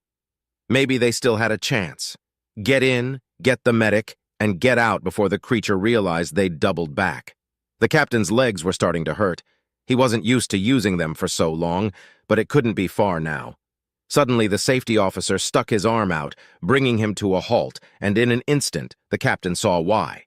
Maybe they still had a chance. Get in, get the medic, and get out before the creature realized they'd doubled back. The captain's legs were starting to hurt. He wasn't used to using them for so long, but it couldn't be far now. Suddenly, the safety officer stuck his arm out, bringing him to a halt, and in an instant, the captain saw why.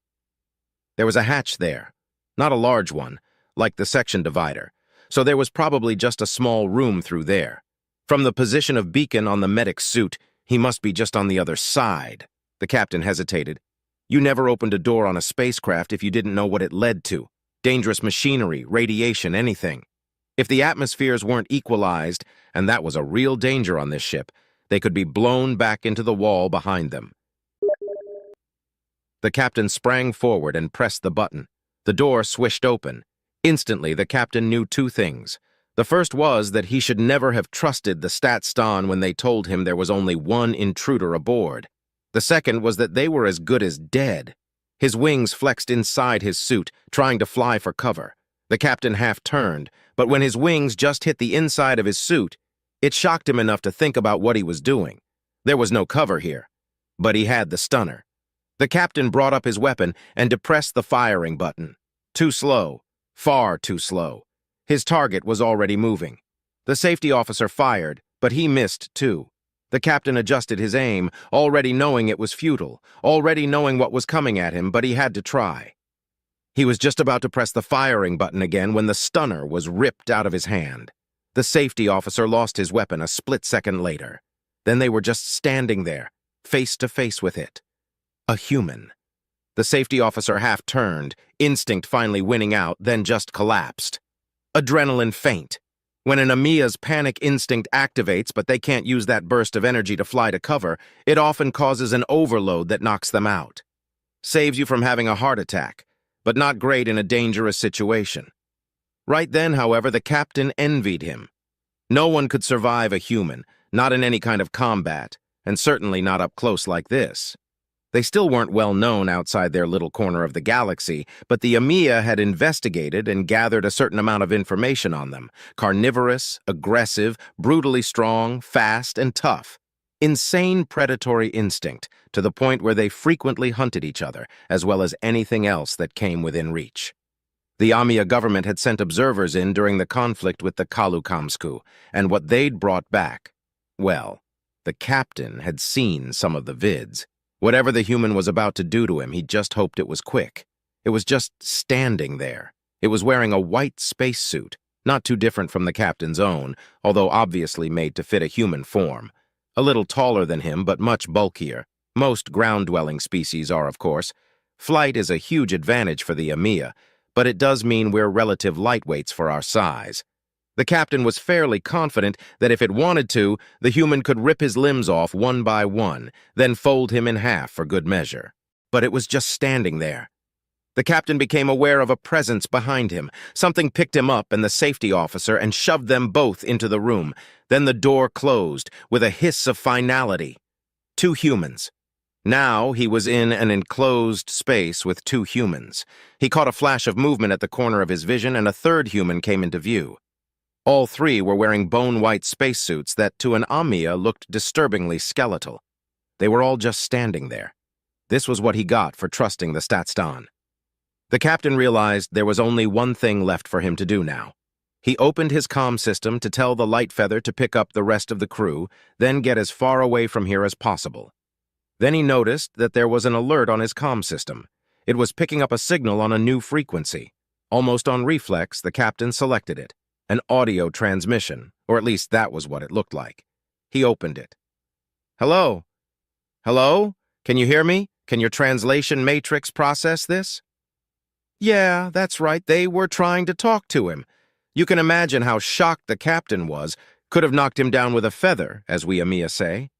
There was a hatch there, not a large one, like the section divider, so there was probably just a small room through there. From the position of beacon on the medic's suit, he must be just on the other side. The captain hesitated. You never opened a door on a spacecraft if you didn't know what it led to. Dangerous machinery, radiation, anything. If the atmospheres weren't equalized, and that was a real danger on this ship, they could be blown back into the wall behind them. The captain sprang forward and pressed the button. The door swished open. Instantly, the captain knew 2 things. The first was that he should never have trusted the Stat-Stan when they told him there was only 1 intruder aboard. The second was that they were as good as dead. His wings flexed inside his suit, trying to fly for cover. The captain half turned, but when his wings just hit the inside of his suit, it shocked him enough to think about what he was doing. There was no cover here, but he had the stunner. The captain brought up his weapon and depressed the firing button. Too slow, far too slow. His target was already moving. The safety officer fired, but he missed too. The captain adjusted his aim, already knowing it was futile, already knowing what was coming at him, but he had to try. He was just about to press the firing button again when the stunner was ripped out of his hand. The safety officer lost his weapon a split second later. Then they were just standing there, face to face with it. A human. The safety officer half turned, instinct finally winning out, then just collapsed. Adrenaline faint. When an EMEA's panic instinct activates but they can't use that burst of energy to fly to cover, it often causes an overload that knocks them out. Saves you from having a heart attack, but not great in a dangerous situation. Right then, however, the captain envied him. No one could survive a human, not in any kind of combat, and certainly not up close like this. They still weren't well known outside their little corner of the galaxy, but the EMEA had investigated and gathered a certain amount of information on them. Carnivorous, aggressive, brutally strong, fast, and tough. Insane predatory instinct, to the point where they frequently hunted each other, as well as anything else that came within reach. The EMEA government had sent observers in during the conflict with the Kalukamsku, and what they'd brought back, well, the captain had seen some of the vids. Whatever the human was about to do to him, he just hoped it was quick. It was just standing there. It was wearing a white spacesuit, not too different from the captain's own, although obviously made to fit a human form. A little taller than him, but much bulkier. Most ground-dwelling species are, of course. Flight is a huge advantage for the EMEA, but it does mean we're relative lightweights for our size. The captain was fairly confident that if it wanted to, the human could rip his limbs off one by one, then fold him in half for good measure. But it was just standing there. The captain became aware of a presence behind him. Something picked him up and the safety officer and shoved them both into the room. Then the door closed, with a hiss of finality. 2 humans. Now he was in an enclosed space with 2 humans. He caught a flash of movement at the corner of his vision, and a 3rd human came into view. All 3 were wearing bone-white spacesuits that, to an Amia, looked disturbingly skeletal. They were all just standing there. This was what he got for trusting the Statstan. The captain realized there was only one thing left for him to do now. He opened his comm system to tell the light feather to pick up the rest of the crew, then get as far away from here as possible. Then he noticed that there was an alert on his comm system. It was picking up a signal on a new frequency. Almost on reflex, the captain selected it. An audio transmission, or at least that was what it looked like. He opened it. "Hello? Hello? Can you hear me? Can your translation matrix process this?" Yeah, that's right, they were trying to talk to him. You can imagine how shocked the captain was. Could have knocked him down with a feather, as we Amia say.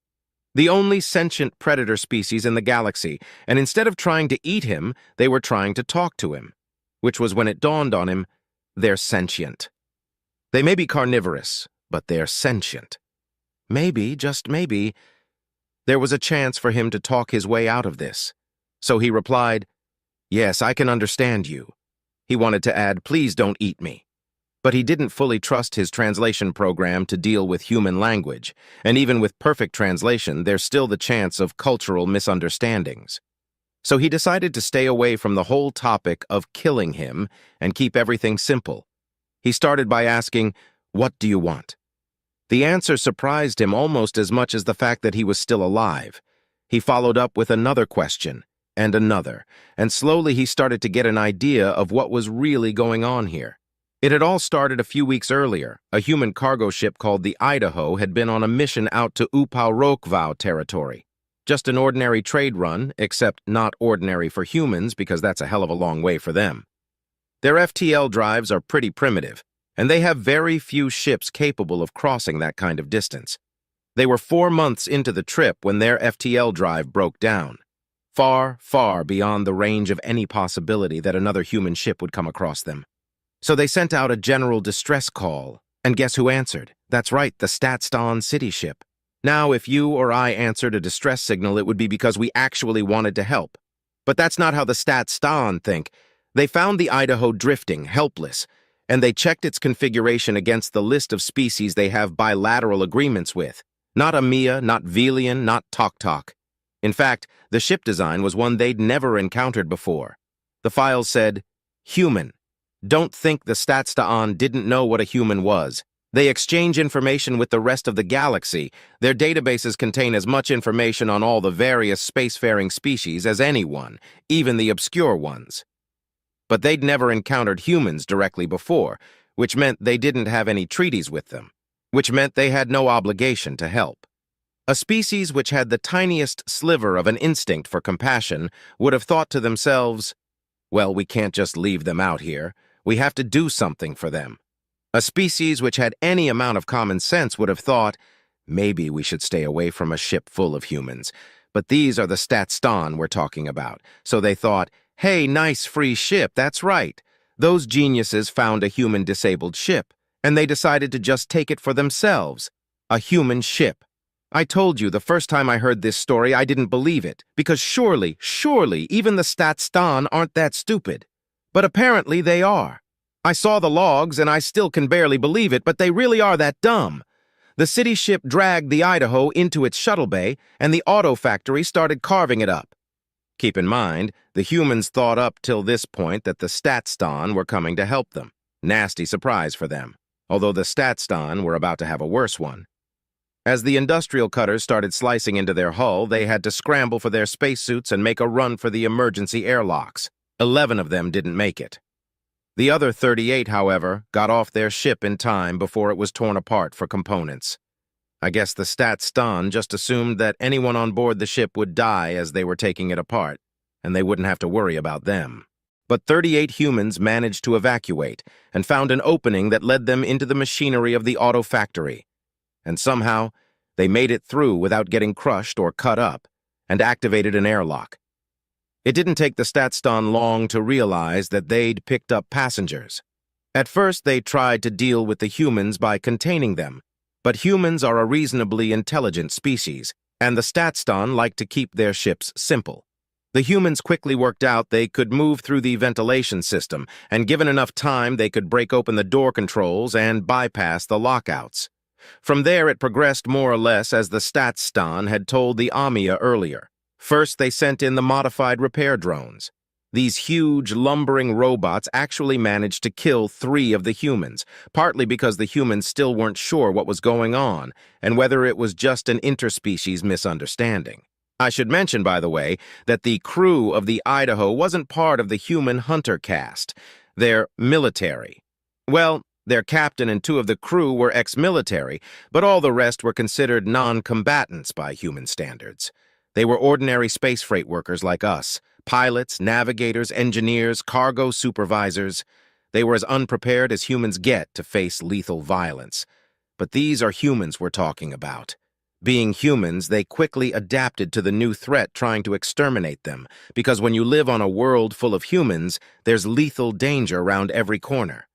The only sentient predator species in the galaxy, and instead of trying to eat him, they were trying to talk to him. Which was when it dawned on him, they're sentient. They may be carnivorous, but they're sentient. Maybe, just maybe, there was a chance for him to talk his way out of this. So he replied, "Yes, I can understand you." He wanted to add, "Please don't eat me." But he didn't fully trust his translation program to deal with human language, and even with perfect translation, there's still the chance of cultural misunderstandings. So he decided to stay away from the whole topic of killing him and keep everything simple. He started by asking, "What do you want?" The answer surprised him almost as much as the fact that he was still alive. He followed up with another question, and another, and slowly he started to get an idea of what was really going on here. It had all started a few weeks earlier. A human cargo ship called the Idaho had been on a mission out to Upau-Rokvau territory. Just an ordinary trade run, except not ordinary for humans because that's a hell of a long way for them. Their FTL drives are pretty primitive, and they have very few ships capable of crossing that kind of distance. They were 4 months into the trip when their FTL drive broke down. Far, far beyond the range of any possibility that another human ship would come across them. So they sent out a general distress call, and guess who answered? That's right, the Statstan city ship. Now, if you or I answered a distress signal, it would be because we actually wanted to help. But that's not how the Statstan think. They found the Idaho drifting, helpless, and they checked its configuration against the list of species they have bilateral agreements with. Not Amia, not Velian, not Tok-Tok. In fact, the ship design was one they'd never encountered before. The files said, "Human." Don't think the Statstan didn't know what a human was. They exchange information with the rest of the galaxy. Their databases contain as much information on all the various spacefaring species as anyone, even the obscure ones. But they'd never encountered humans directly before, which meant they didn't have any treaties with them, which meant they had no obligation to help. A species which had the tiniest sliver of an instinct for compassion would have thought to themselves, "Well, we can't just leave them out here. We have to do something for them." A species which had any amount of common sense would have thought, "Maybe we should stay away from a ship full of humans. But these are the Statstan we're talking about." So they thought, "Hey, nice free ship, that's right." Those geniuses found a human-disabled ship, and they decided to just take it for themselves. A human ship. I told you the first time I heard this story I didn't believe it, because surely, even the Statstan aren't that stupid. But apparently they are. I saw the logs and I still can barely believe it, but they really are that dumb. The city ship dragged the Idaho into its shuttle bay, and the auto factory started carving it up. Keep in mind, the humans thought up till this point that the Statstan were coming to help them. Nasty surprise for them, although the Statstan were about to have a worse one. As the industrial cutters started slicing into their hull, they had to scramble for their spacesuits and make a run for the emergency airlocks. 11 of them didn't make it. The other 38, however, got off their ship in time before it was torn apart for components. I guess the Statstan just assumed that anyone on board the ship would die as they were taking it apart, and they wouldn't have to worry about them. But 38 humans managed to evacuate and found an opening that led them into the machinery of the auto factory. And somehow, they made it through without getting crushed or cut up, and activated an airlock. It didn't take the Statston long to realize that they'd picked up passengers. At first, they tried to deal with the humans by containing them, but humans are a reasonably intelligent species, and the Statston like to keep their ships simple. The humans quickly worked out they could move through the ventilation system, and given enough time, they could break open the door controls and bypass the lockouts. From there, it progressed more or less as the Statston had told the Amia earlier. First, they sent in the modified repair drones. These huge, lumbering robots actually managed to kill 3 of the humans, partly because the humans still weren't sure what was going on and whether it was just an interspecies misunderstanding. I should mention, by the way, that the crew of the Idaho wasn't part of the human hunter caste. They're military. Well, their captain and 2 of the crew were ex-military, but all the rest were considered non-combatants by human standards. They were ordinary space freight workers like us. Pilots, navigators, engineers, cargo supervisors. They were as unprepared as humans get to face lethal violence. But these are humans we're talking about. Being humans, they quickly adapted to the new threat trying to exterminate them, because when you live on a world full of humans, there's lethal danger around every corner.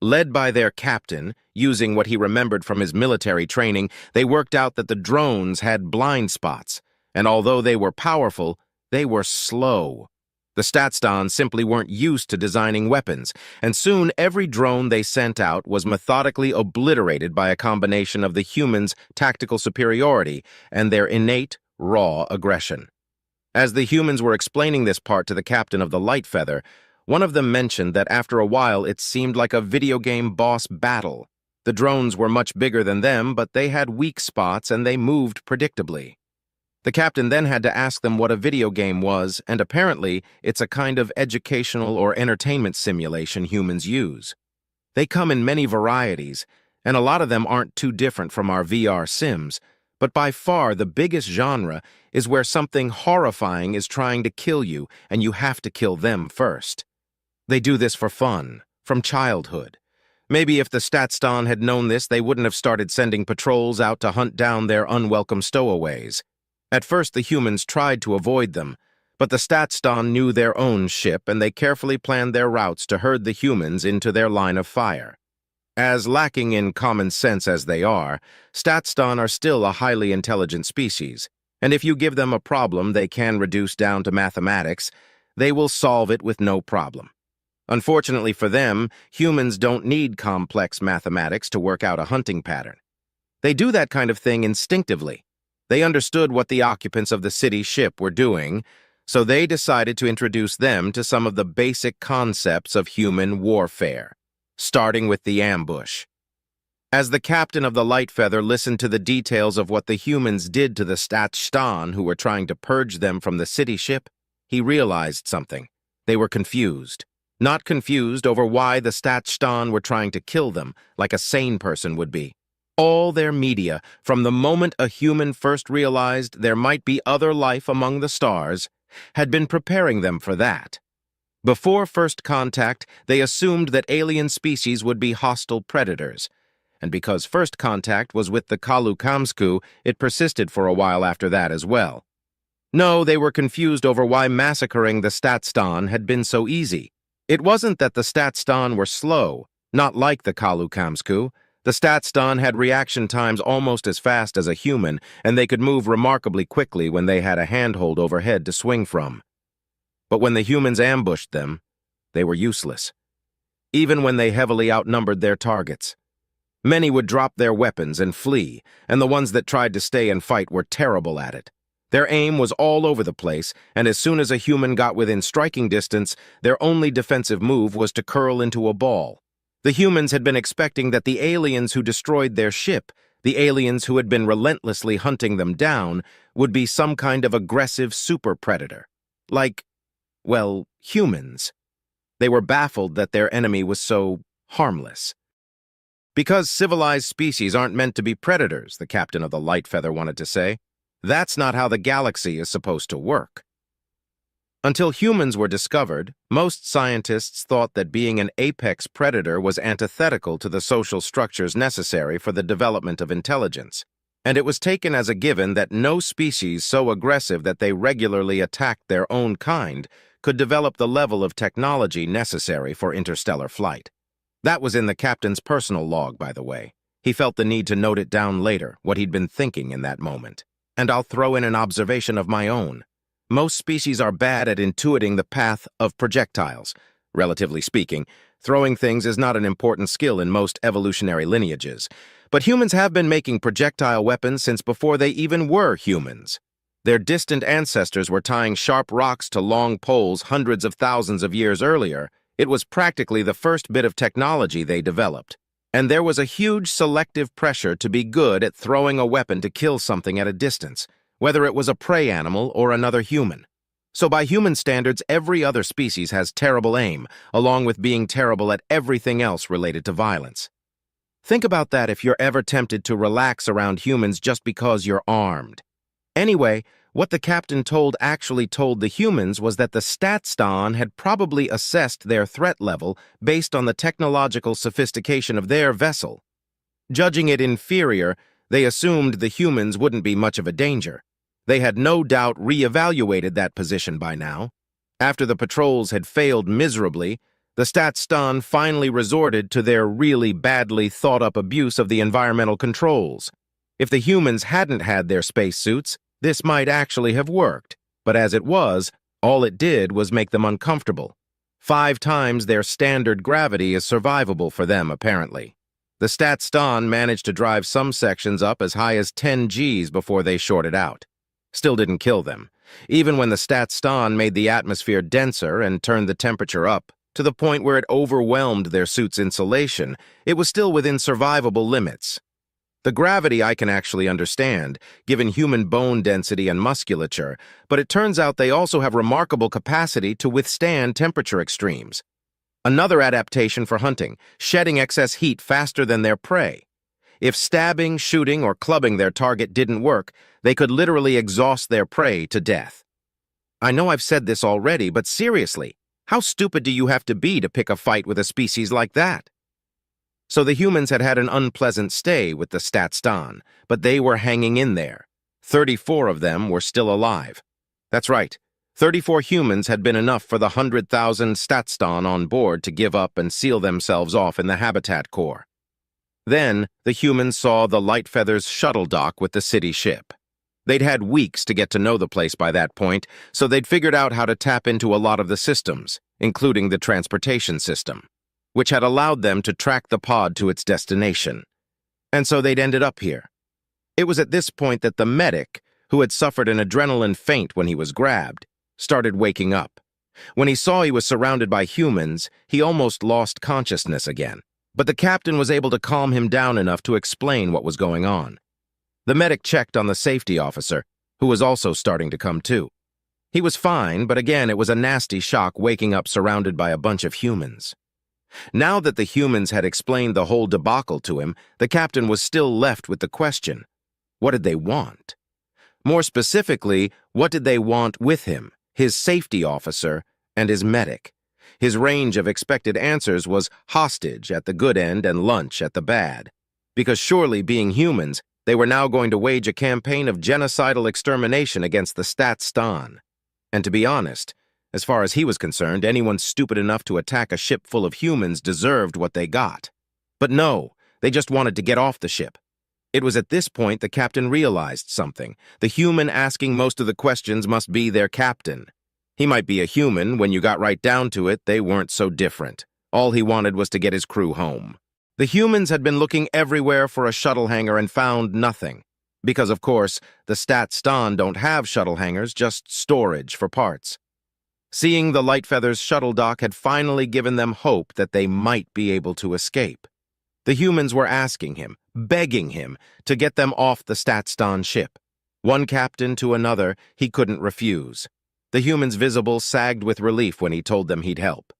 Led by their captain, using what he remembered from his military training, they worked out that the drones had blind spots, and although they were powerful, they were slow. The Statston simply weren't used to designing weapons, and soon every drone they sent out was methodically obliterated by a combination of the humans' tactical superiority and their innate, raw aggression. As the humans were explaining this part to the captain of the Light Feather, one of them mentioned that after a while it seemed like a video game boss battle. The drones were much bigger than them, but they had weak spots and they moved predictably. The captain then had to ask them what a video game was, and apparently it's a kind of educational or entertainment simulation humans use. They come in many varieties, and a lot of them aren't too different from our VR sims, but by far the biggest genre is where something horrifying is trying to kill you and you have to kill them first. They do this for fun, from childhood. Maybe if the Statston had known this, they wouldn't have started sending patrols out to hunt down their unwelcome stowaways. At first, the humans tried to avoid them, but the Statston knew their own ship and they carefully planned their routes to herd the humans into their line of fire. As lacking in common sense as they are, Statston are still a highly intelligent species, and if you give them a problem they can reduce down to mathematics, they will solve it with no problem. Unfortunately for them, humans don't need complex mathematics to work out a hunting pattern. They do that kind of thing instinctively. They understood what the occupants of the city ship were doing, so they decided to introduce them to some of the basic concepts of human warfare, starting with the ambush. As the captain of the Light Feather listened to the details of what the humans did to the Statston who were trying to purge them from the city ship, he realized something. They were confused. Not confused over why the Statston were trying to kill them, like a sane person would be. All their media, from the moment a human first realized there might be other life among the stars, had been preparing them for that. Before first contact, they assumed that alien species would be hostile predators, and because first contact was with the Kalukamsku, it persisted for a while after that as well. No, they were confused over why massacring the Statston had been so easy. It wasn't that the Statston were slow, not like the Kalukamsku. The Statston had reaction times almost as fast as a human, and they could move remarkably quickly when they had a handhold overhead to swing from. But when the humans ambushed them, they were useless, even when they heavily outnumbered their targets. Many would drop their weapons and flee, and the ones that tried to stay and fight were terrible at it. Their aim was all over the place, and as soon as a human got within striking distance, their only defensive move was to curl into a ball. The humans had been expecting that the aliens who destroyed their ship, the aliens who had been relentlessly hunting them down, would be some kind of aggressive super predator. Like, well, humans. They were baffled that their enemy was so harmless. Because civilized species aren't meant to be predators, the captain of the Light Feather wanted to say. That's not how the galaxy is supposed to work. Until humans were discovered, most scientists thought that being an apex predator was antithetical to the social structures necessary for the development of intelligence. and it was taken as a given that no species so aggressive that they regularly attacked their own kind could develop the level of technology necessary for interstellar flight. That was in the captain's personal log, by the way. He felt the need to note it down later, what he'd been thinking in that moment. And I'll throw in an observation of my own. Most species are bad at intuiting the path of projectiles. Relatively speaking, throwing things is not an important skill in most evolutionary lineages. But humans have been making projectile weapons since before they even were humans. Their distant ancestors were tying sharp rocks to long poles hundreds of thousands of years earlier. It was practically the first bit of technology they developed. And there was a huge selective pressure to be good at throwing a weapon to kill something at a distance, whether it was a prey animal or another human. So by human standards, every other species has terrible aim, along with being terrible at everything else related to violence. Think about that if you're ever tempted to relax around humans just because you're armed. Anyway, what the captain actually told the humans was that the Statston had probably assessed their threat level based on the technological sophistication of their vessel. Judging it inferior, they assumed the humans wouldn't be much of a danger. They had no doubt re-evaluated that position by now. After the patrols had failed miserably, the Statston finally resorted to their really badly thought-up abuse of the environmental controls. If the humans hadn't had their spacesuits, this might actually have worked, but as it was, all it did was make them uncomfortable. 5 times their standard gravity is survivable for them, apparently. The Statston managed to drive some sections up as high as 10 Gs before they shorted out. Still didn't kill them, even when the Statston made the atmosphere denser and turned the temperature up, to the point where it overwhelmed their suit's insulation. It was still within survivable limits. The gravity I can actually understand, given human bone density and musculature, but it turns out they also have remarkable capacity to withstand temperature extremes. Another adaptation for hunting, shedding excess heat faster than their prey. If stabbing, shooting, or clubbing their target didn't work, they could literally exhaust their prey to death. I know I've said this already, but seriously, how stupid do you have to be to pick a fight with a species like that? So the humans had had an unpleasant stay with the Statston, but they were hanging in there. 34 of them were still alive. That's right, 34 humans had been enough for the 100,000 Statston on board to give up and seal themselves off in the habitat core. Then, the humans saw the Lightfeather's shuttle dock with the city ship. They'd had weeks to get to know the place by that point, so they'd figured out how to tap into a lot of the systems, including the transportation system, which had allowed them to track the pod to its destination. And so they'd ended up here. It was at this point that the medic, who had suffered an adrenaline faint when he was grabbed, started waking up. When he saw he was surrounded by humans, he almost lost consciousness again. But the captain was able to calm him down enough to explain what was going on. The medic checked on the safety officer, who was also starting to come to. He was fine, but again, it was a nasty shock waking up surrounded by a bunch of humans. Now that the humans had explained the whole debacle to him, the captain was still left with the question, what did they want? More specifically, what did they want with him, his safety officer, and his medic? His range of expected answers was hostage at the good end and lunch at the bad. Because surely, being humans, they were now going to wage a campaign of genocidal extermination against the Statston. And to be honest, as far as he was concerned, anyone stupid enough to attack a ship full of humans deserved what they got. But no, they just wanted to get off the ship. It was at this point the captain realized something. The human asking most of the questions must be their captain. He might be a human, when you got right down to it, they weren't so different. All he wanted was to get his crew home. The humans had been looking everywhere for a shuttle hangar and found nothing. Because, of course, the Statston don't have shuttle hangars, just storage for parts. Seeing the Lightfeather's shuttle dock had finally given them hope that they might be able to escape. The humans were asking him, begging him, to get them off the Statston ship. One captain to another, he couldn't refuse. The humans' visible sagged with relief when he told them he'd help.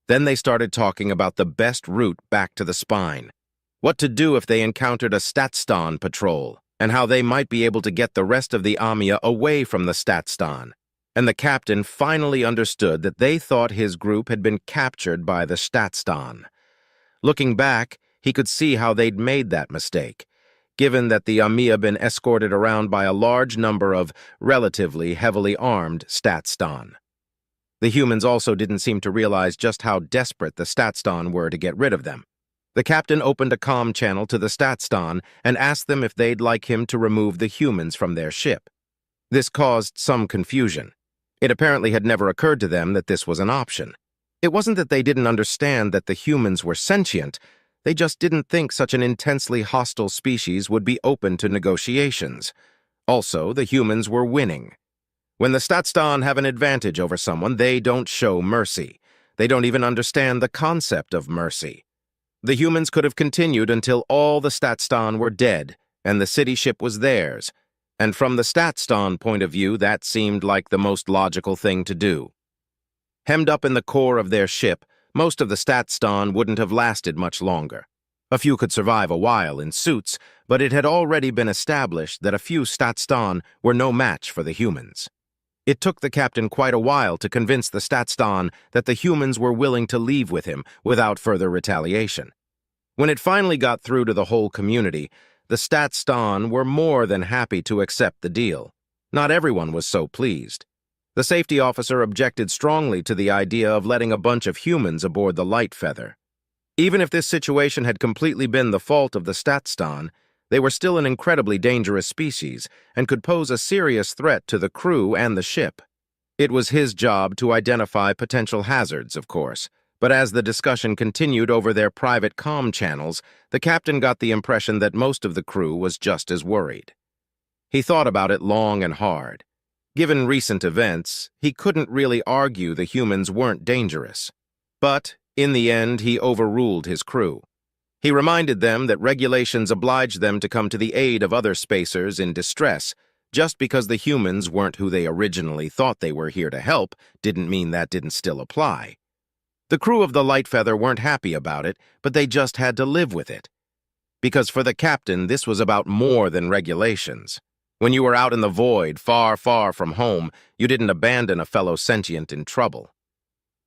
Then they started talking about the best route back to the spine, what to do if they encountered a Statston patrol, and how they might be able to get the rest of the Amia away from the Statston. And the captain finally understood that they thought his group had been captured by the Statston. Looking back, he could see how they'd made that mistake. given that the Amia been escorted around by a large number of relatively heavily armed Statstan. The humans also didn't seem to realize just how desperate the Statstan were to get rid of them. The captain opened a comm channel to the Statstan and asked them if they'd like him to remove the humans from their ship. This caused some confusion. It apparently had never occurred to them that this was an option. It wasn't that they didn't understand that the humans were sentient, they just didn't think such an intensely hostile species would be open to negotiations. Also, the humans were winning. When the Statstan have an advantage over someone, they don't show mercy. They don't even understand the concept of mercy. The humans could have continued until all the Statstan were dead, and the city ship was theirs, and from the Statstan point of view, that seemed like the most logical thing to do. Hemmed up in the core of their ship, most of the Statstan wouldn't have lasted much longer. A few could survive a while in suits, but it had already been established that a few Statstan were no match for the humans. It took the captain quite a while to convince the Statstan that the humans were willing to leave with him without further retaliation. When it finally got through to the whole community, the Statstan were more than happy to accept the deal. Not everyone was so pleased. The safety officer objected strongly to the idea of letting a bunch of humans aboard the Light Feather. Even if this situation had completely been the fault of the Statstan, they were still an incredibly dangerous species and could pose a serious threat to the crew and the ship. It was his job to identify potential hazards, of course, but as the discussion continued over their private comm channels, the captain got the impression that most of the crew was just as worried. He thought about it long and hard. Given recent events, he couldn't really argue the humans weren't dangerous. But, in the end, he overruled his crew. He reminded them that regulations obliged them to come to the aid of other spacers in distress. Just because the humans weren't who they originally thought they were here to help didn't mean that didn't still apply. The crew of the Light Feather weren't happy about it, but they just had to live with it. Because for the captain, this was about more than regulations. When you were out in the void, far, far from home, you didn't abandon a fellow sentient in trouble.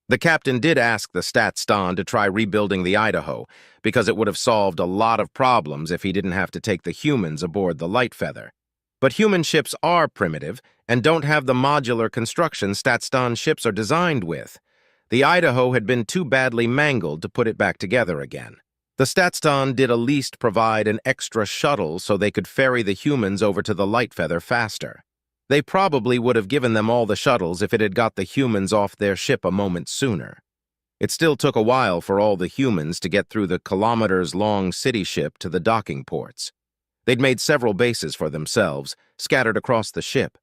The captain did ask the Statstan to try rebuilding the Idaho, because it would have solved a lot of problems if he didn't have to take the humans aboard the Light Feather. But human ships are primitive and don't have the modular construction Statstan ships are designed with. The Idaho had been too badly mangled to put it back together again. The Statstan did at least provide an extra shuttle so they could ferry the humans over to the Light Feather faster. They probably would have given them all the shuttles if it had got the humans off their ship a moment sooner. It still took a while for all the humans to get through the kilometers-long city ship to the docking ports. They'd made several bases for themselves, scattered across the ship,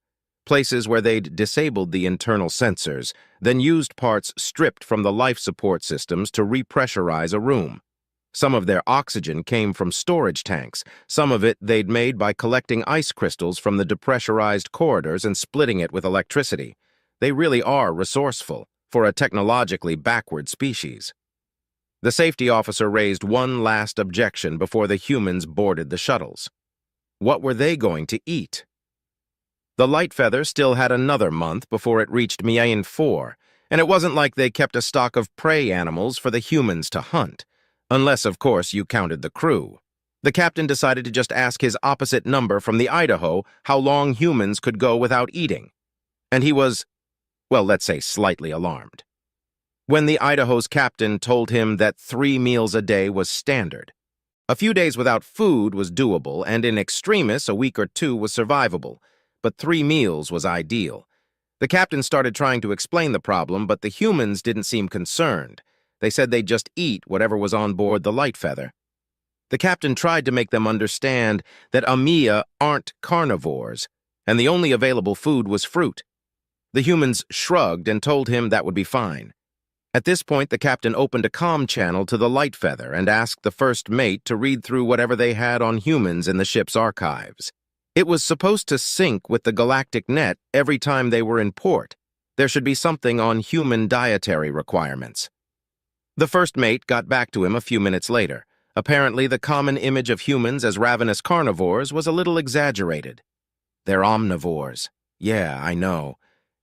places where they'd disabled the internal sensors, then used parts stripped from the life support systems to repressurize a room. Some of their oxygen came from storage tanks. Some of it they'd made by collecting ice crystals from the depressurized corridors and splitting it with electricity. They really are resourceful for a technologically backward species. The safety officer raised one last objection before the humans boarded the shuttles. What were they going to eat? The Light Feather still had another month before it reached Miain 4, and it wasn't like they kept a stock of prey animals for the humans to hunt. Unless, of course, you counted the crew. The captain decided to just ask his opposite number from the Idaho how long humans could go without eating. And he was, well, let's say slightly alarmed. When the Idaho's captain told him that 3 meals a day was standard. A few days without food was doable, and in extremis, a week or 2 was survivable. But 3 meals was ideal. The captain started trying to explain the problem, but the humans didn't seem concerned. They said they'd just eat whatever was on board the Light Feather. The captain tried to make them understand that Amia aren't carnivores, and the only available food was fruit. The humans shrugged and told him that would be fine. At this point, the captain opened a comm channel to the Light Feather and asked the first mate to read through whatever they had on humans in the ship's archives. It was supposed to sync with the galactic net every time they were in port. There should be something on human dietary requirements. The first mate got back to him a few minutes later. Apparently, the common image of humans as ravenous carnivores was a little exaggerated. They're omnivores. Yeah, I know.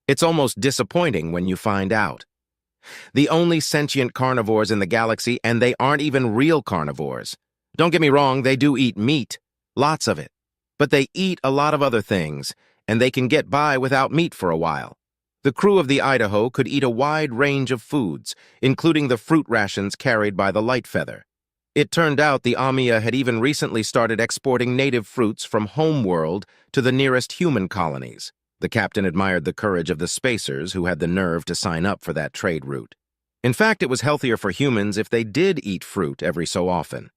It's almost disappointing when you find out. The only sentient carnivores in the galaxy, and they aren't even real carnivores. Don't get me wrong, they do eat meat, lots of it. But they eat a lot of other things, and they can get by without meat for a while. The crew of the Idaho could eat a wide range of foods, including the fruit rations carried by the light feather. It turned out the Amia had even recently started exporting native fruits from homeworld to the nearest human colonies. The captain admired the courage of the spacers who had the nerve to sign up for that trade route. In fact, it was healthier for humans if they did eat fruit every so often.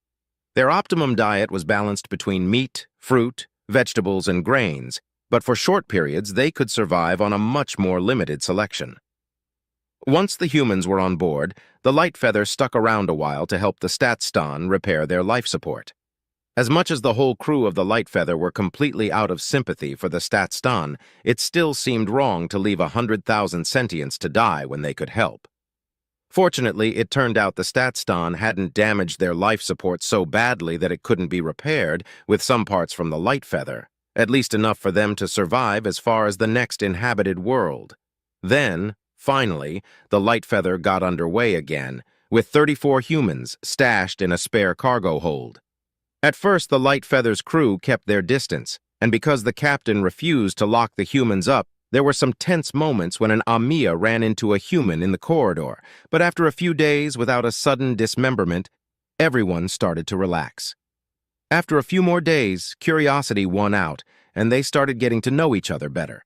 Their optimum diet was balanced between meat, fruit, vegetables, and grains, but for short periods they could survive on a much more limited selection. Once the humans were on board, the light feather stuck around a while to help the Statston repair their life support. As much as the whole crew of the light feather were completely out of sympathy for the Statston, it still seemed wrong to leave 100,000 sentients to die when they could help. Fortunately, it turned out the Statston hadn't damaged their life support so badly that it couldn't be repaired with some parts from the light feather, at least enough for them to survive as far as the next inhabited world. Then, finally, the light feather got underway again, with 34 humans stashed in a spare cargo hold. At first, the light feather's crew kept their distance, and because the captain refused to lock the humans up, there were some tense moments when an Amia ran into a human in the corridor, but after a few days without a sudden dismemberment, everyone started to relax. After a few more days, curiosity won out, and they started getting to know each other better.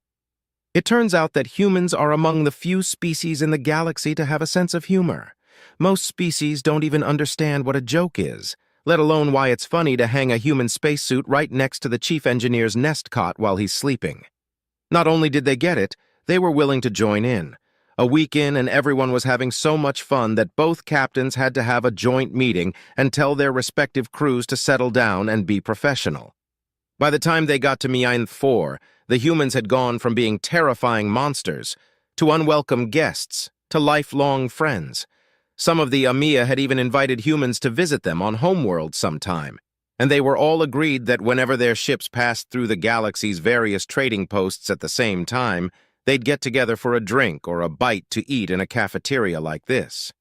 It turns out that humans are among the few species in the galaxy to have a sense of humor. Most species don't even understand what a joke is, let alone why it's funny to hang a human spacesuit right next to the chief engineer's nest cot while he's sleeping. Not only did they get it, they were willing to join in. A week in, and everyone was having so much fun that both captains had to have a joint meeting and tell their respective crews to settle down and be professional. By the time they got to Miain 4, the humans had gone from being terrifying monsters to unwelcome guests to lifelong friends. Some of the Amia had even invited humans to visit them on homeworld sometime, and they were all agreed that whenever their ships passed through the galaxy's various trading posts at the same time, they'd get together for a drink or a bite to eat in a cafeteria like this.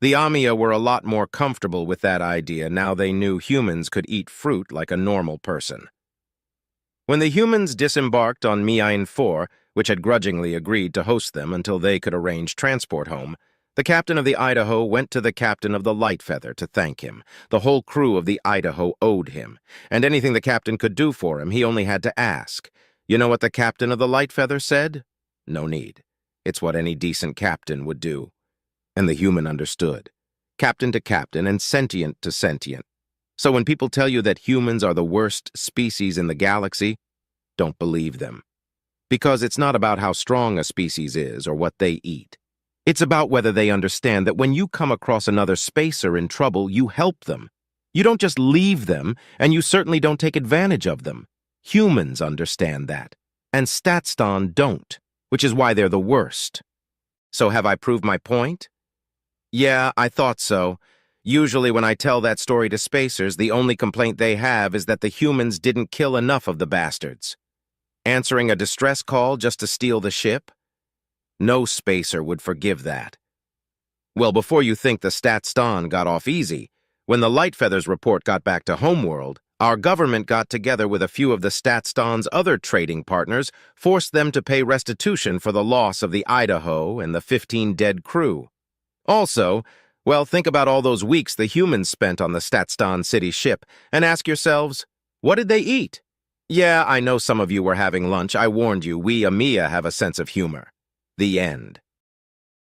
The Amia were a lot more comfortable with that idea now they knew humans could eat fruit like a normal person. When the humans disembarked on Miain 4, which had grudgingly agreed to host them until they could arrange transport home, the captain of the Idaho went to the captain of the light feather to thank him. The whole crew of the Idaho owed him, and anything the captain could do for him, he only had to ask. You know what the captain of the light feather said? No need. It's what any decent captain would do. And the human understood. Captain to captain and sentient to sentient. So when people tell you that humans are the worst species in the galaxy, don't believe them. Because it's not about how strong a species is or what they eat. It's about whether they understand that when you come across another spacer in trouble, you help them. You don't just leave them, and you certainly don't take advantage of them. Humans understand that, and Statston don't, which is why they're the worst. So have I proved my point? Yeah, I thought so. Usually when I tell that story to spacers, the only complaint they have is that the humans didn't kill enough of the bastards. Answering a distress call just to steal the ship? No spacer would forgive that. Well, before you think the Statston got off easy, when the Light Feathers report got back to homeworld, our government got together with a few of the Statston's other trading partners, forced them to pay restitution for the loss of the Idaho and the 15 dead crew. Also, well, think about all those weeks the humans spent on the Statston City ship, and ask yourselves, what did they eat? Yeah, I know some of you were having lunch. I warned you, we Amia have a sense of humor. The end.